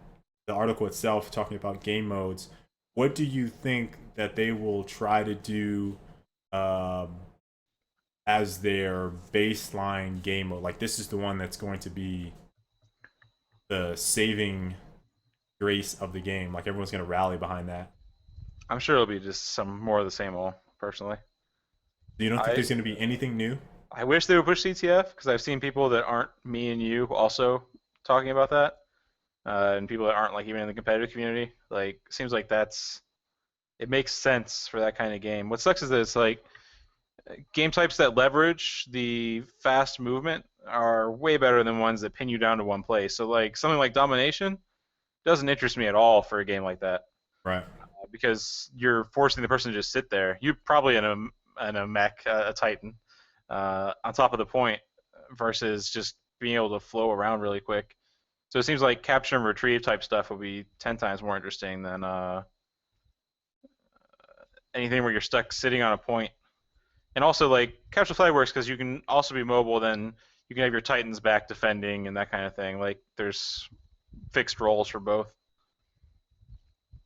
the article itself, talking about game modes, what do you think that they will try to do um, as their baseline game mode? Like this is the one that's going to be the saving grace of the game. Like everyone's going to rally behind that. I'm sure it'll be just some more of the same old. Personally, You don't think I there's going to be anything new? I wish they would push CTF because I've seen people that aren't me and you also talking about that, and people that aren't like even in the competitive community. Like, it seems like it makes sense for that kind of game. What sucks is that it's like game types that leverage the fast movement are way better than ones that pin you down to one place. So like something like domination doesn't interest me at all for a game like that Right. because you're forcing the person to just sit there. You probably in a mech, a Titan, on top of the point versus just being able to flow around really quick. So it seems like capture and retrieve type stuff will be 10 times more interesting than anything where you're stuck sitting on a point. And also, like, capture flag works because you can also be mobile. Then you can have your Titans back defending and that kind of thing. Like, there's fixed roles for both.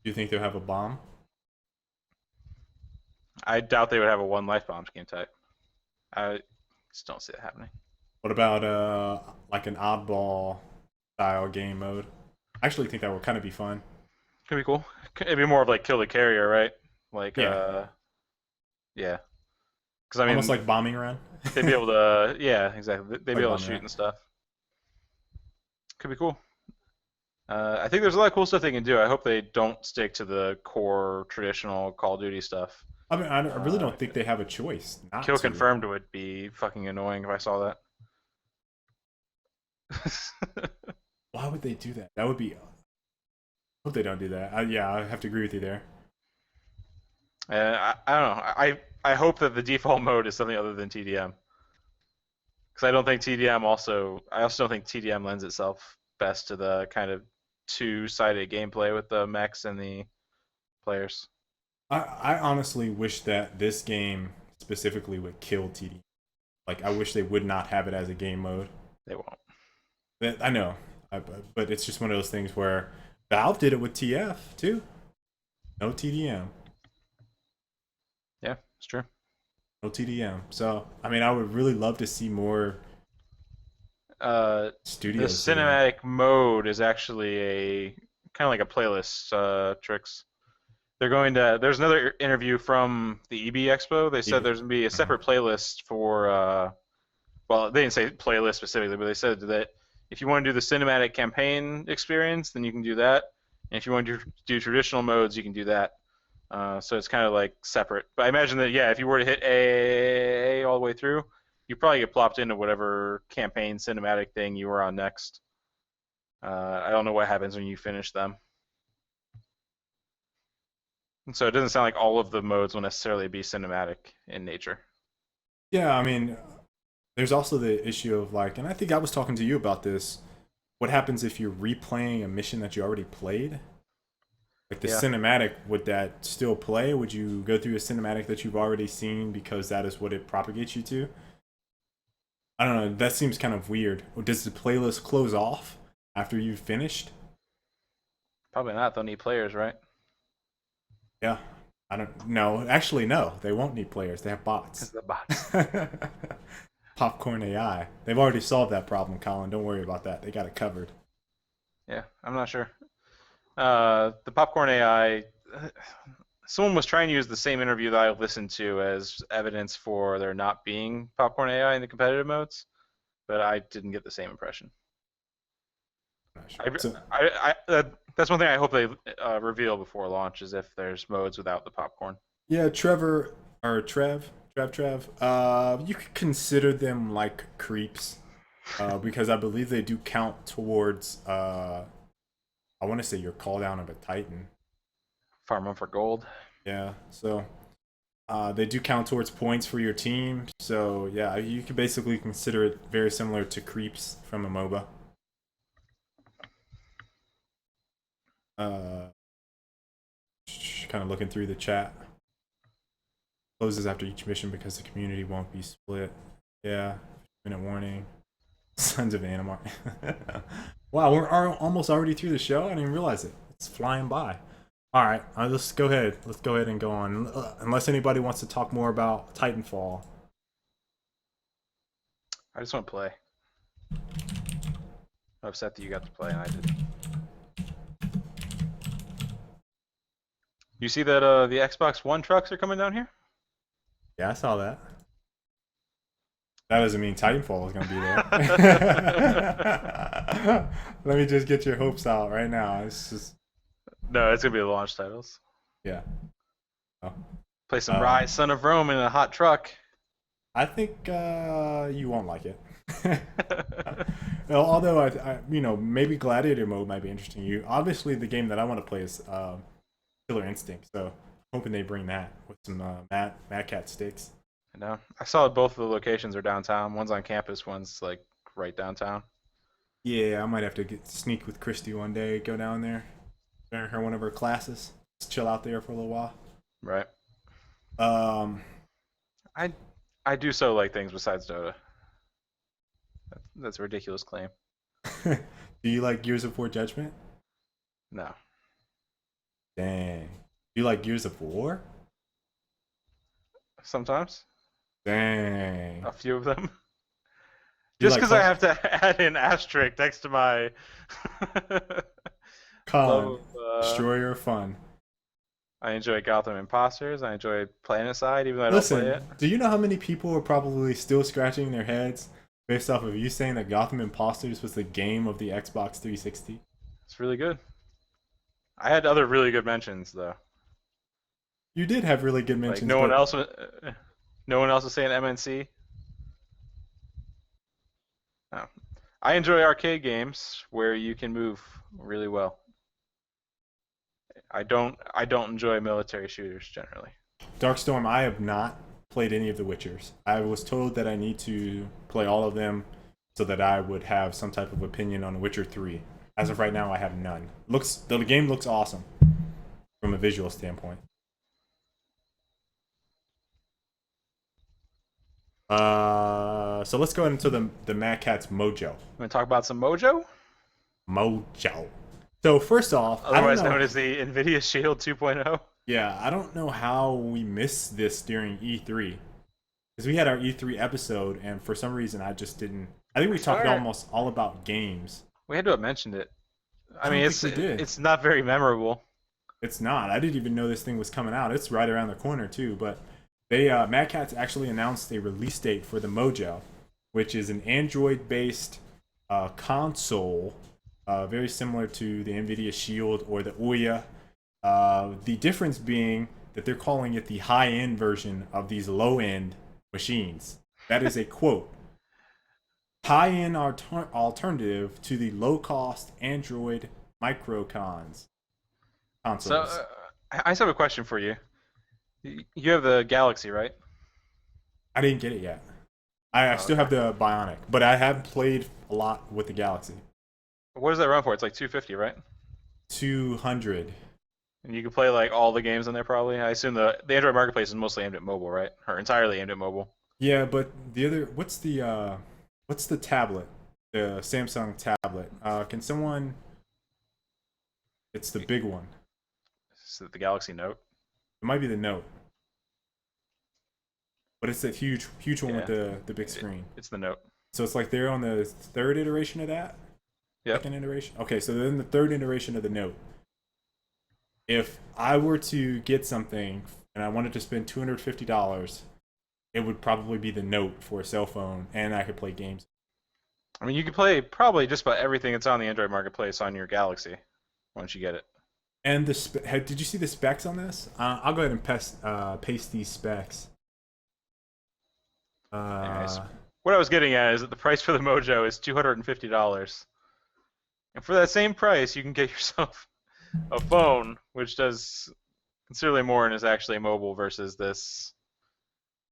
Do you think they'll have a bomb? I doubt they would have a one life bomb game type. I just don't see that happening. What about like an oddball style game mode? I actually think that would kind of be fun. Could be cool. It'd be more of like kill the carrier, right? Like, Yeah, yeah. Because I almost mean, like bombing run. they'd be able to, yeah, exactly. They'd be Like able to bombing shoot run. and stuff. Could be cool. I think there's a lot of cool stuff they can do. I hope they don't stick to the core traditional Call of Duty stuff. I mean, I really Uh, don't think they have a choice not Kill to. confirmed would be fucking annoying if I saw that. Why would they do that? That would be. I hope they don't do that. Yeah, I have to agree with you there. I don't know. I hope that the default mode is something other than TDM. Because I don't think TDM also. I also don't think TDM lends itself best to the kind of two-sided gameplay with the mechs and the players. I honestly wish that this game specifically would kill TD. Like, I wish they would not have it as a game mode. They won't. I know, but it's just one of those things where Valve did it with TF too. No TDM. Yeah, it's true. No TDM. So, I mean, I would really love to see more The studios doing it. cinematic mode is actually a kind of like a playlist tricks. They're going to. There's another interview from the EB Expo. They said Even- there's going to be a Mhm. separate playlist for. Well, they didn't say playlist specifically, but they said that if you want to do the cinematic campaign experience, then you can do that. And if you want to do traditional modes, you can do that. So it's kind of like separate. But I imagine that yeah, if you were to hit A all the way through, you probably get plopped into whatever campaign cinematic thing you were on next. I don't know what happens when you finish them. And so it doesn't sound like all of the modes will necessarily be cinematic in nature. Yeah, I mean, there's also the issue of like, and I think I was talking to you about this. What happens if you're replaying a mission that you already played? Like the Yeah, cinematic, would that still play? Would you go through a cinematic that you've already seen because that is what it propagates you to? I don't know. That seems kind of weird. Or does the playlist close off after you've finished? probably not. They'll need players, right? Yeah. I don't know. Actually, no. They won't need players. They have Because bots. the bots. Popcorn AI. They've already solved that problem, Colin. Don't worry about that. They got it covered. Yeah, I'm not sure. The popcorn AI. Someone was trying to use the same interview that I listened to as evidence for there not being popcorn AI in the competitive modes, but I didn't get the same impression. I'm not I, sure. So, that's one thing I hope they reveal before launch is if there's modes without the popcorn. yeah, Trevor or Trev. You could consider them like creeps, because I believe they do count towards. I want to say your call down of a Titan. Farm them for gold. Yeah, so they do count towards points for your team. So yeah, you could basically consider it very similar to creeps from a MOBA. Uh, kind of looking through the chat. Closes after each mission because the community won't be split. Yeah. Minute warning. Sons of Animar. Wow, we're almost already through the show. I didn't even realize it. It's flying by. All right, let's go ahead. Let's go ahead and go on. Unless anybody wants to talk more about Titanfall. I just want to play. I'm upset that you got to play and I didn't. You see that the Xbox One trucks are coming down here? Yeah, I saw that. That doesn't mean Titanfall is going to be there. Let me just get your hopes out right now. It's just... No, it's going to be the launch titles. Yeah. Oh. Play some Rise, Son of Rome in a hot truck. I think you won't like it. Well, although I maybe Gladiator mode might be interesting to you. Obviously, the game that I want to play is Killer Instinct, so hoping they bring that with some Mad Cat sticks. I know. I saw both of the locations are downtown. One's on campus, one's like right downtown. Yeah, I might have to sneak with Christy one day, go down there, during her one of her classes, just chill out there for a little while. Right. I do so like things besides Dota. That's a ridiculous claim. Do you like Gears of War Judgment? No. Dang. Do you like Gears of War? Sometimes. Dang. A few of them. Just because I have to add an asterisk next to my Con, Destroyer of Fun. I enjoy Gotham Imposters. I enjoy Planetside, even though I don't play it. Do you know how many people are probably still scratching their heads based off of you saying that Gotham Imposters was the game of the Xbox 360? It's really good. I had other really good mentions, though. You did have really good mentions. Like no one else was saying MNC. No. I enjoy arcade games where you can move really well. I don't enjoy military shooters generally. Darkstorm, I have not played any of the Witchers. I was told that I need to play all of them so that I would have some type of opinion on Witcher 3. As of right now, I have none. The game looks awesome from a visual standpoint. So let's go into the Mad Catz Mojo. Want to talk about some Mojo? Mojo. So first off, otherwise known as the NVIDIA Shield 2.0. Yeah, I don't know how we missed this during E3. Because we had our E3 episode, and for some reason I just didn't... I think we talked almost all about games. We had to have mentioned it. I mean, it's not very memorable. It's not. I didn't even know this thing was coming out. It's right around the corner, too. But they Mad Catz actually announced a release date for the Mojo, which is an Android-based console, very similar to the NVIDIA Shield or the Ouya. The difference being that they're calling it the high-end version of these low-end machines. That is a quote. High-end alternative to the low-cost Android consoles. So, I just have a question for you. You have the Galaxy, right? I didn't get it yet. I still have the Bionic, but I have played a lot with the Galaxy. What does that run for? It's like $250, right? 200. And you can play like all the games on there probably. I assume the Android marketplace is mostly aimed at mobile, right? Or entirely aimed at mobile. Yeah, but the other what's the tablet? The Samsung tablet. Can someone? It's the big one. Is it the Galaxy Note? It might be the Note. But it's that huge one with the big screen. It's the Note. So it's like they're on the third iteration of that? Yep. Second iteration? Okay, so then the third iteration of the Note. If I were to get something and I wanted to spend $250, it would probably be the Note for a cell phone, and I could play games. I mean, you could play probably just about everything that's on the Android marketplace on your Galaxy once you get it. And did you see the specs on this? I'll go ahead and paste these specs. Anyways, what I was getting at is that the price for the Mojo is $250. And for that same price, you can get yourself a phone, which does considerably more and is actually mobile versus this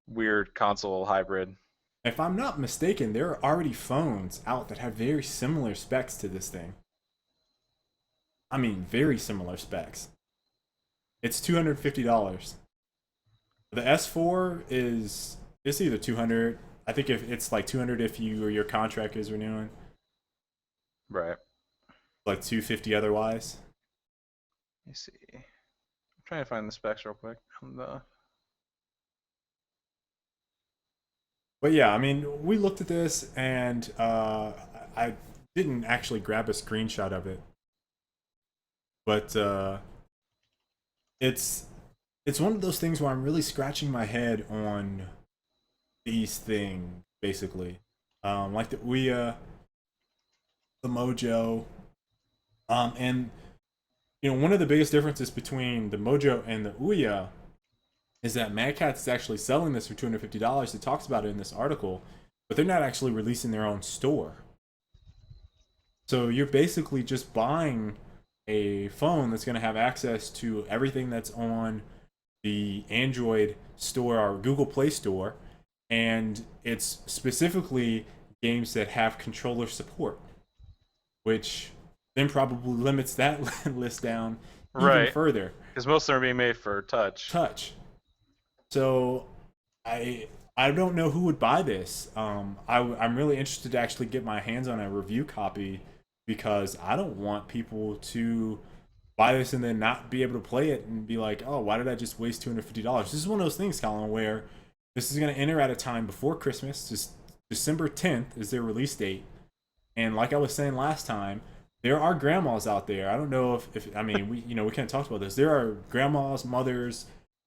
weird console hybrid. If I'm not mistaken, there are already phones out that have very similar specs to this thing. I mean, very similar specs. It's $250. The S4 is it's either 200. I think if it's like 200 if you or your contract is renewing, Right. like 250 otherwise. Let me see. I'm trying to find the specs real quick. On the... But yeah, I mean, we looked at this and I didn't actually grab a screenshot of it, but it's it's one of those things where I'm really scratching my head on these things, basically. Like the Ouya, the Mojo, and one of the biggest differences between the Mojo and the Ouya is that Mad Catz is actually selling this for $250. It talks about it in this article, but they're not actually releasing their own store. So you're basically just buying a phone that's going to have access to everything that's on the Android store or Google Play Store, and it's specifically games that have controller support, which then probably limits that list down even Right. further. Because most of them are being made for touch. Touch. So I don't know who would buy this. I'm really interested to actually get my hands on a review copy because I don't want people to buy this and then not be able to play it and be like, oh, why did I just waste $250? This is one of those things, Colin, where this is going to enter at a time before Christmas. Just December 10th is their release date. And like I was saying last time, there are grandmas out there. I don't know if I mean we we kind of talked about this. There are grandmas, mothers,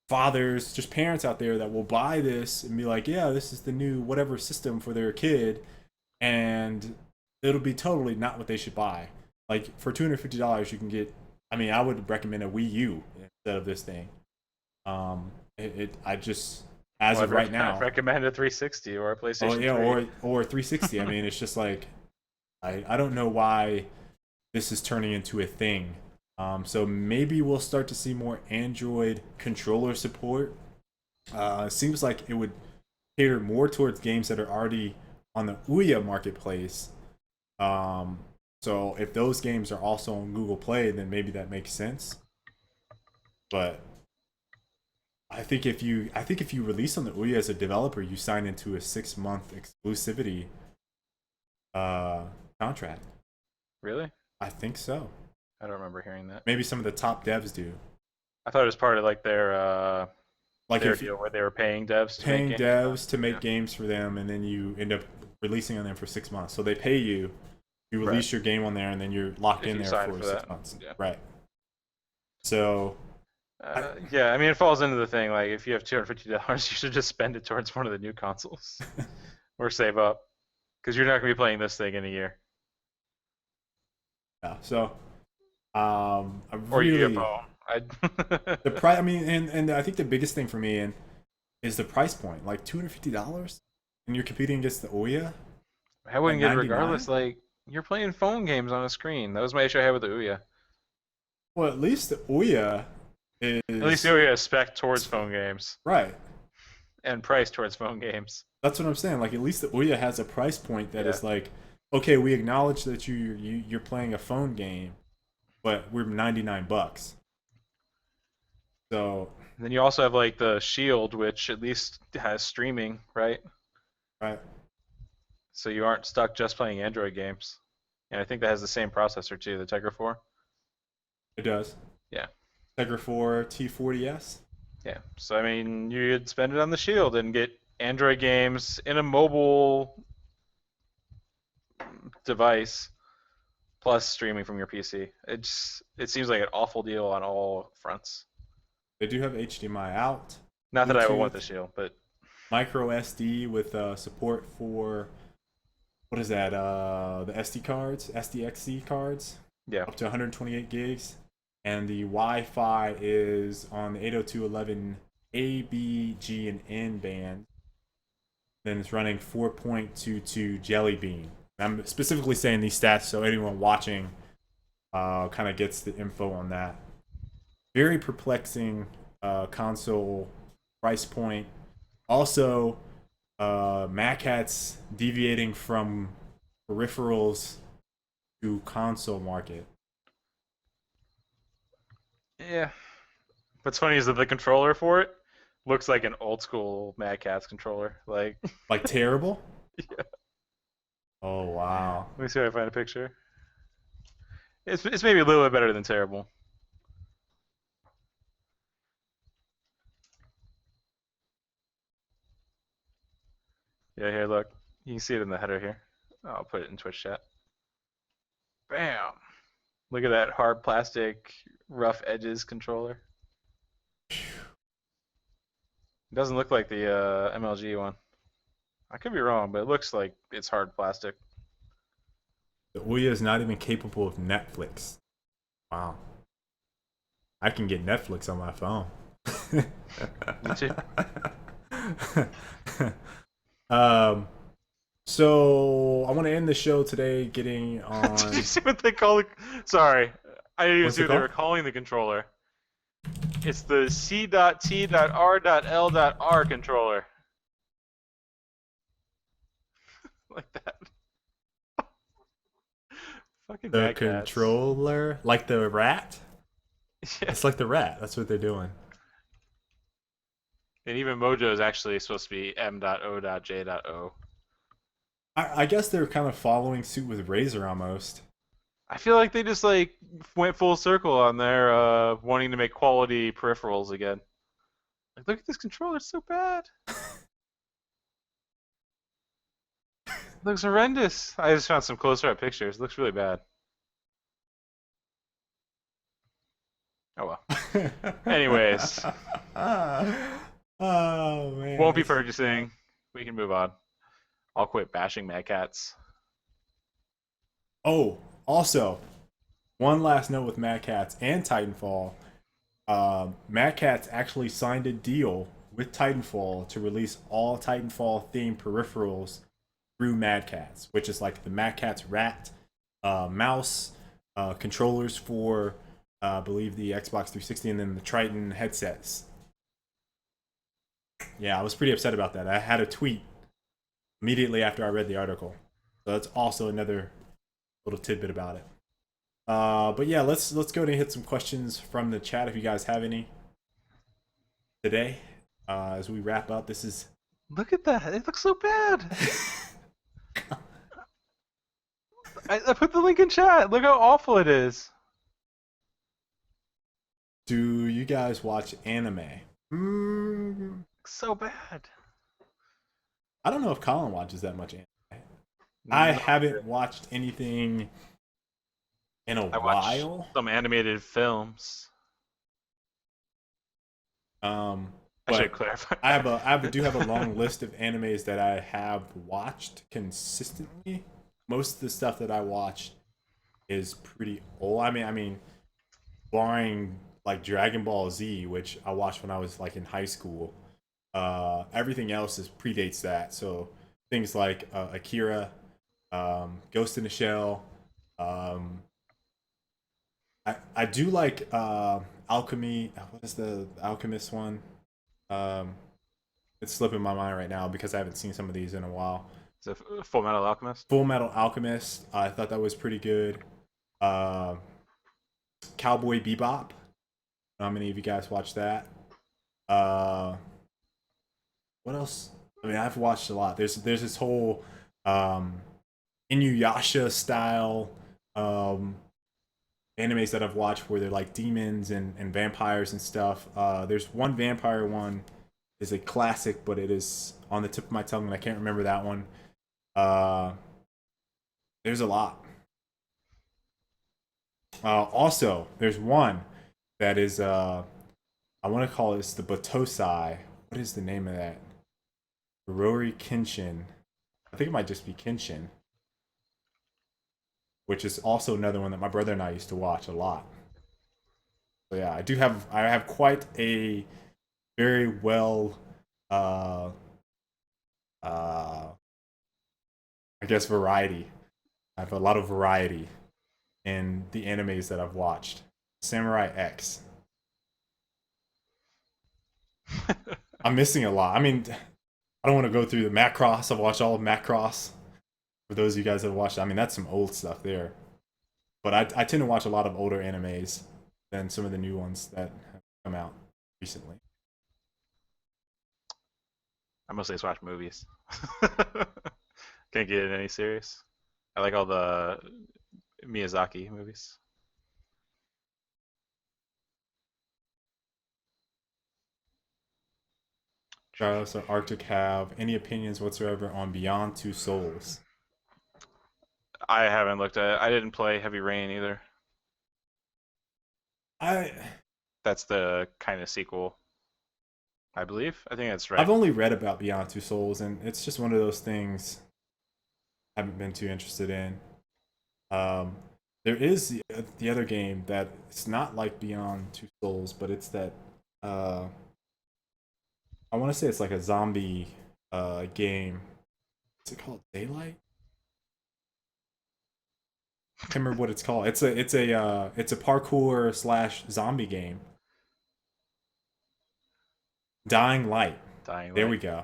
fathers, just parents out there that will buy this and be like, yeah, this is the new whatever system for their kid, and it'll be totally not what they should buy. Like for $250, you can get. I mean, I would recommend a Wii U instead of this thing. I just as Well, of right now, I'd recommend a 360 or a oh PlayStation yeah, 3. or 360. I mean, it's just like I don't know why this is turning into a thing. So maybe we'll start to see more Android controller support. It seems like it would cater more towards games that are already on the Ouya marketplace. So if those games are also on Google Play, then maybe that makes sense. But I think if you release on the Ouya as a developer, you sign into a 6-month exclusivity uh, contract. Really? I think so. I don't remember hearing that. Maybe some of the top devs do. I thought it was part of like Like their if deal where they were paying devs to make paying games. devs to make Yeah. games for them, and then you end up releasing on them for 6 months. So they pay you, you Right. release your game on there, and then you're locked If in you there sign for for six that. months. Yeah. Right. So Yeah, I mean, it falls into the thing like if you have $250, you should just spend it towards one of the new consoles or save up because you're not going to be playing this thing in a year. yeah. So I Or you get a really phone. the price. I mean, and I think the biggest thing for me and is the price point. Like $250, and you're competing against the Ouya I at wouldn't get it 99. regardless. Like you're playing phone games on a screen. That was my issue I had with the Ouya. Well, at least the Ouya At least the is Ouya is spec towards phone games right. and price towards phone games. That's what I'm saying. Like at least the Ouya has a price point that Yeah. is like, okay, we acknowledge that you're playing a phone game, but we're $99. So And then you also have like the Shield, which at least has streaming, right? right, So you aren't stuck just playing Android games. And I think that has the same processor too, the Tegra 4. it does. Yeah. Tegra 4 T40S. Yeah. So I mean, you'd spend it on the Shield and get Android games in a mobile device plus streaming from your PC. It seems like an awful deal on all fronts. They do have HDMI out, Not that I would want Bluetooth. the Shield, but micro SD with support for what is that? The SD cards, SDXC cards, yeah. up to 128 gigs, and the Wi-Fi is on the 802.11 A, B, G, and N band. Then it's running 4.22 Jelly Bean. I'm specifically saying these stats so anyone watching kind of gets the info on that. Very perplexing console price point. Also, Mad Catz deviating from peripherals to console market. Yeah. What's funny is that the controller for it Looks like an old school Mad Catz controller. Like, Like terrible? yeah. Oh wow. Let me see if I find a picture. It's maybe a little bit better than terrible. Yeah, here, look. You can see it in the header here. I'll put it in Twitch chat. Bam! Look at that hard plastic, rough edges controller. It doesn't look like the MLG one. I could be wrong, but it looks like it's hard plastic. The Ouya is not even capable of Netflix. Wow. I can get Netflix on my phone. Me too. So I want to end the show today getting on. Did you see what they call it? Sorry, I didn't even What's see it what they were called? calling the controller. It's the C.T.R.L.R controller. Like that. Fucking The Mad Catz. controller, like the rat. Yeah. It's like the rat. That's what they're doing. And even Mojo is actually supposed to be M.O.J.O. I guess they're kind of following suit with Razer almost. I feel like they just like went full circle on their wanting to make quality peripherals again. Like, look at this controller, it's so bad. It looks horrendous. I just found some closer up pictures. It looks really bad. Oh well. Anyways. Oh man. Won't be purchasing. We can move on. I'll quit bashing Mad Catz. Oh, also, one last note with Mad Catz and Titanfall. Mad Catz actually signed a deal with Titanfall to release all Titanfall themed peripherals through Mad Catz, which is like the Mad Catz rat, mouse, controllers for, I believe, the Xbox 360, and then the Triton headsets. Yeah, I was pretty upset about that. I had a tweet immediately after I read the article. So that's also another little tidbit about it. But yeah, let's go ahead and hit some questions from the chat if you guys have any today. As we wrap up, this is. Look at that. It looks so bad. I put the link in chat. Look how awful it is. Do you guys watch anime? So bad. I don't know if Colin watches that much anime. I No, haven't watched anything in a I watch while. some animated films. Um, I should but clarify. I do have a long list of animes that I have watched consistently. Most of the stuff that I watched is pretty old. I mean, barring like Dragon Ball Z, which I watched when I was like in high school. Everything else is predates that. So things like Akira, Ghost in the Shell. Um, I do like Alchemy. What is the Alchemist one? Um, it's slipping my mind right now because I haven't seen some of these in a while. Is it Full Metal Alchemist? Full Metal Alchemist. I thought that was pretty good. Uh, Cowboy Bebop. How many of you guys watched that? Uh, what else? I mean, I've watched a lot. There's this whole Inuyasha style um, animes that I've watched where they're like demons and vampires and stuff. There's one vampire one is a classic, but it is on the tip of my tongue and I can't remember that one. Uh, there's a lot. Also, there's one that is I want to call this the Batosai. What is the name of that? Rory Kenshin. I think it might just be Kenshin, which is also another one that my brother and I used to watch a lot. So yeah, I have quite a very well uh uh I guess variety. I have a lot of variety in the animes that I've watched. Samurai X. I'm missing a lot. I mean, I don't want to go through the Macross. I've watched all of Macross. For those of you guys that have watched, I mean, that's some old stuff there. But I tend to watch a lot of older animes than some of the new ones that have come out recently. I mostly just watch movies. Can't get it any serious. I like all the Miyazaki movies. Carlos or Arctic have any opinions whatsoever on Beyond Two Souls? I haven't looked at it. I didn't play Heavy Rain either. I That's the kind of sequel, I believe. I think that's I've right. only read about Beyond Two Souls, and it's just one of those things I haven't been too interested in. Um, there is the other game that it's not like Beyond Two Souls, but it's that uh, I want to say it's like a zombie game. Is it called Daylight? I can't remember what it's called. It's a parkour slash zombie game. Dying Light. Dying There we Light. go.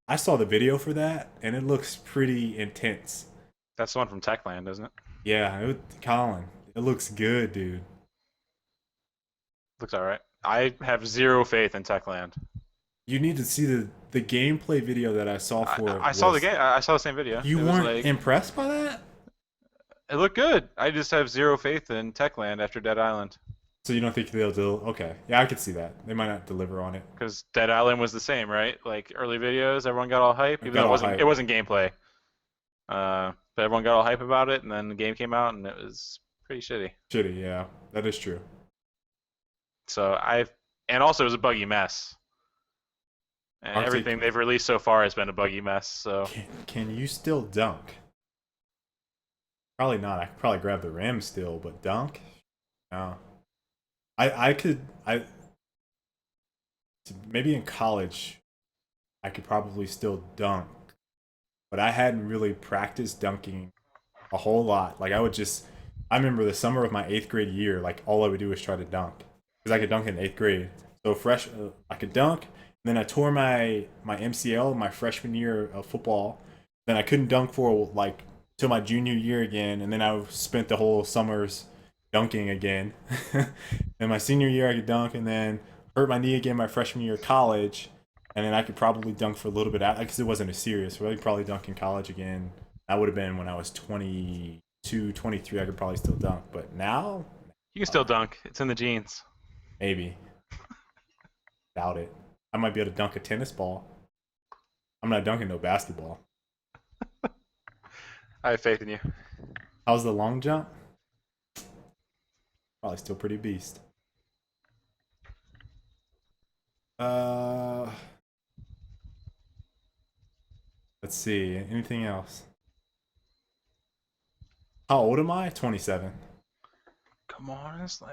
I saw the video for that, and it looks pretty intense. That's the one from Techland, isn't it? Yeah, Colin, it looks good, dude. Looks alright. I have zero faith in Techland. You need to see the gameplay video that I saw I, for it I saw the was. game. I saw the same video. You It was weren't like impressed by that? it looked good. I just have zero faith in Techland after Dead Island So you don't think they'll do? Okay, yeah, I could see that. They might not deliver on it. because Dead Island was the same, right? Like early videos, everyone got all hype, I even got though all hype. it wasn't gameplay. But everyone got all hype about it, and then the game came out, and it was pretty shitty. Shitty, yeah, that is true. So and also it was a buggy mess, and Arctic, everything they've released so far has been a buggy mess. So can you still dunk? Probably not. I could probably grab the rim still, but dunk? No. I could I maybe in college I could probably still dunk, but I hadn't really practiced dunking a whole lot. Like I remember the summer of my eighth grade year, like all I would do was try to dunk because I could dunk in eighth grade. So I could dunk. And then I tore my MCL my freshman year of football. Then I couldn't dunk for like till my junior year again, and then I spent the whole summers dunking again. And my senior year I could dunk, and then hurt my knee again my freshman year of college, and then I could probably dunk for a little bit out because it wasn't as serious. Really, probably dunk in college again. That would have been when I was 22, 23. I could probably still dunk, but now, you can still uh, dunk. It's in the genes. maybe doubt it. I might be able to dunk a tennis ball. I'm not dunking no basketball. I have faith in you. How's the long jump? Probably still pretty beast. Uh, let's see. Anything else? How old am I? 27. Come on, slam.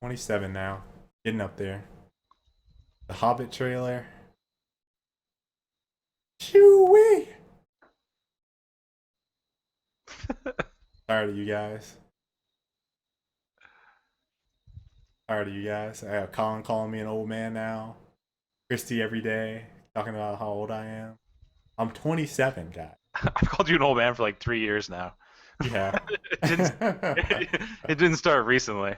27 now. Getting up there. The Hobbit trailer. Shoo-wee! Tired of you guys. Tired of you guys. I have Colin calling me an old man now. Christy every day talking about how old I am. I'm 27, guys. I've called you an old man for like 3 years now. Yeah. it didn't. It didn't start recently.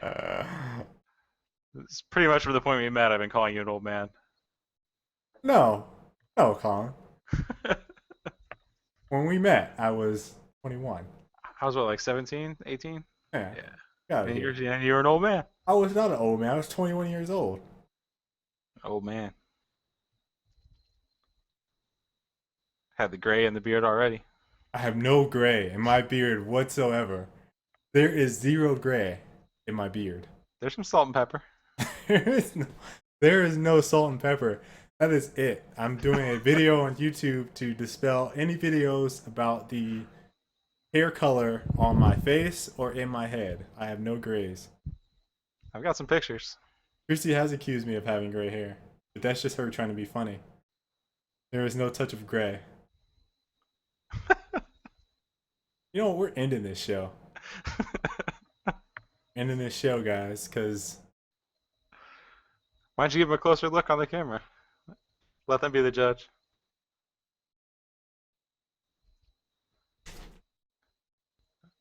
It's pretty much from the point we met. I've been calling you an old man. No. No, Colin. When we met, I was 21. I was what, like 17, 18? Yeah. Yeah. Got And it. you're an old man. I was not an old man. I was 21 years old. Old man. Had the gray and the beard already. I have no gray in my beard whatsoever. There is zero gray in my beard. There's some salt and pepper. There is no, there is no salt and pepper. That is it. I'm doing a video on YouTube to dispel any videos about the hair color on my face or in my head. I have no grays. I've got some pictures. Christy has accused me of having gray hair, but that's just her trying to be funny. There is no touch of gray. You know what? We're ending this show. Ending this show, guys, because Why don't you give him a closer look on the camera? Let them be the judge.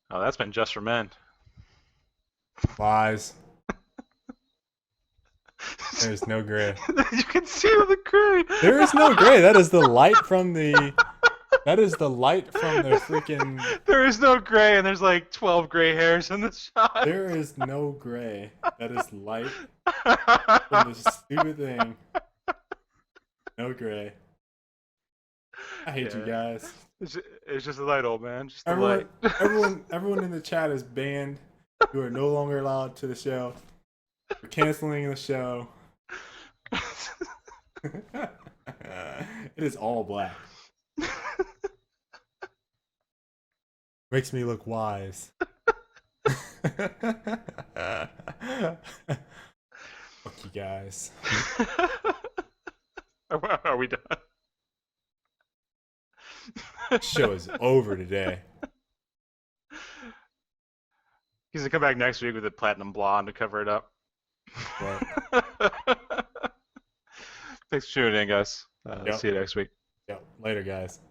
Oh, that's been just for men. lies. There's no gray. You can see the gray. There is no gray. That is the light from the. That is the light from the freaking. There is no gray, and there's like 12 gray hairs in the shot. There is no gray. That is light from this stupid thing. No gray. I hate you guys. It's just a light, old man. Just a Everyone, light. everyone in the chat is banned. You are no longer allowed to the show. We're canceling the show. It is all black. Makes me look wise. Fuck you guys. Are we done? Show is over today. He's gonna come back next week with a platinum blonde to cover it up. Right. Thanks for tuning in, guys. Yep. See you next week. Yep. Later, guys.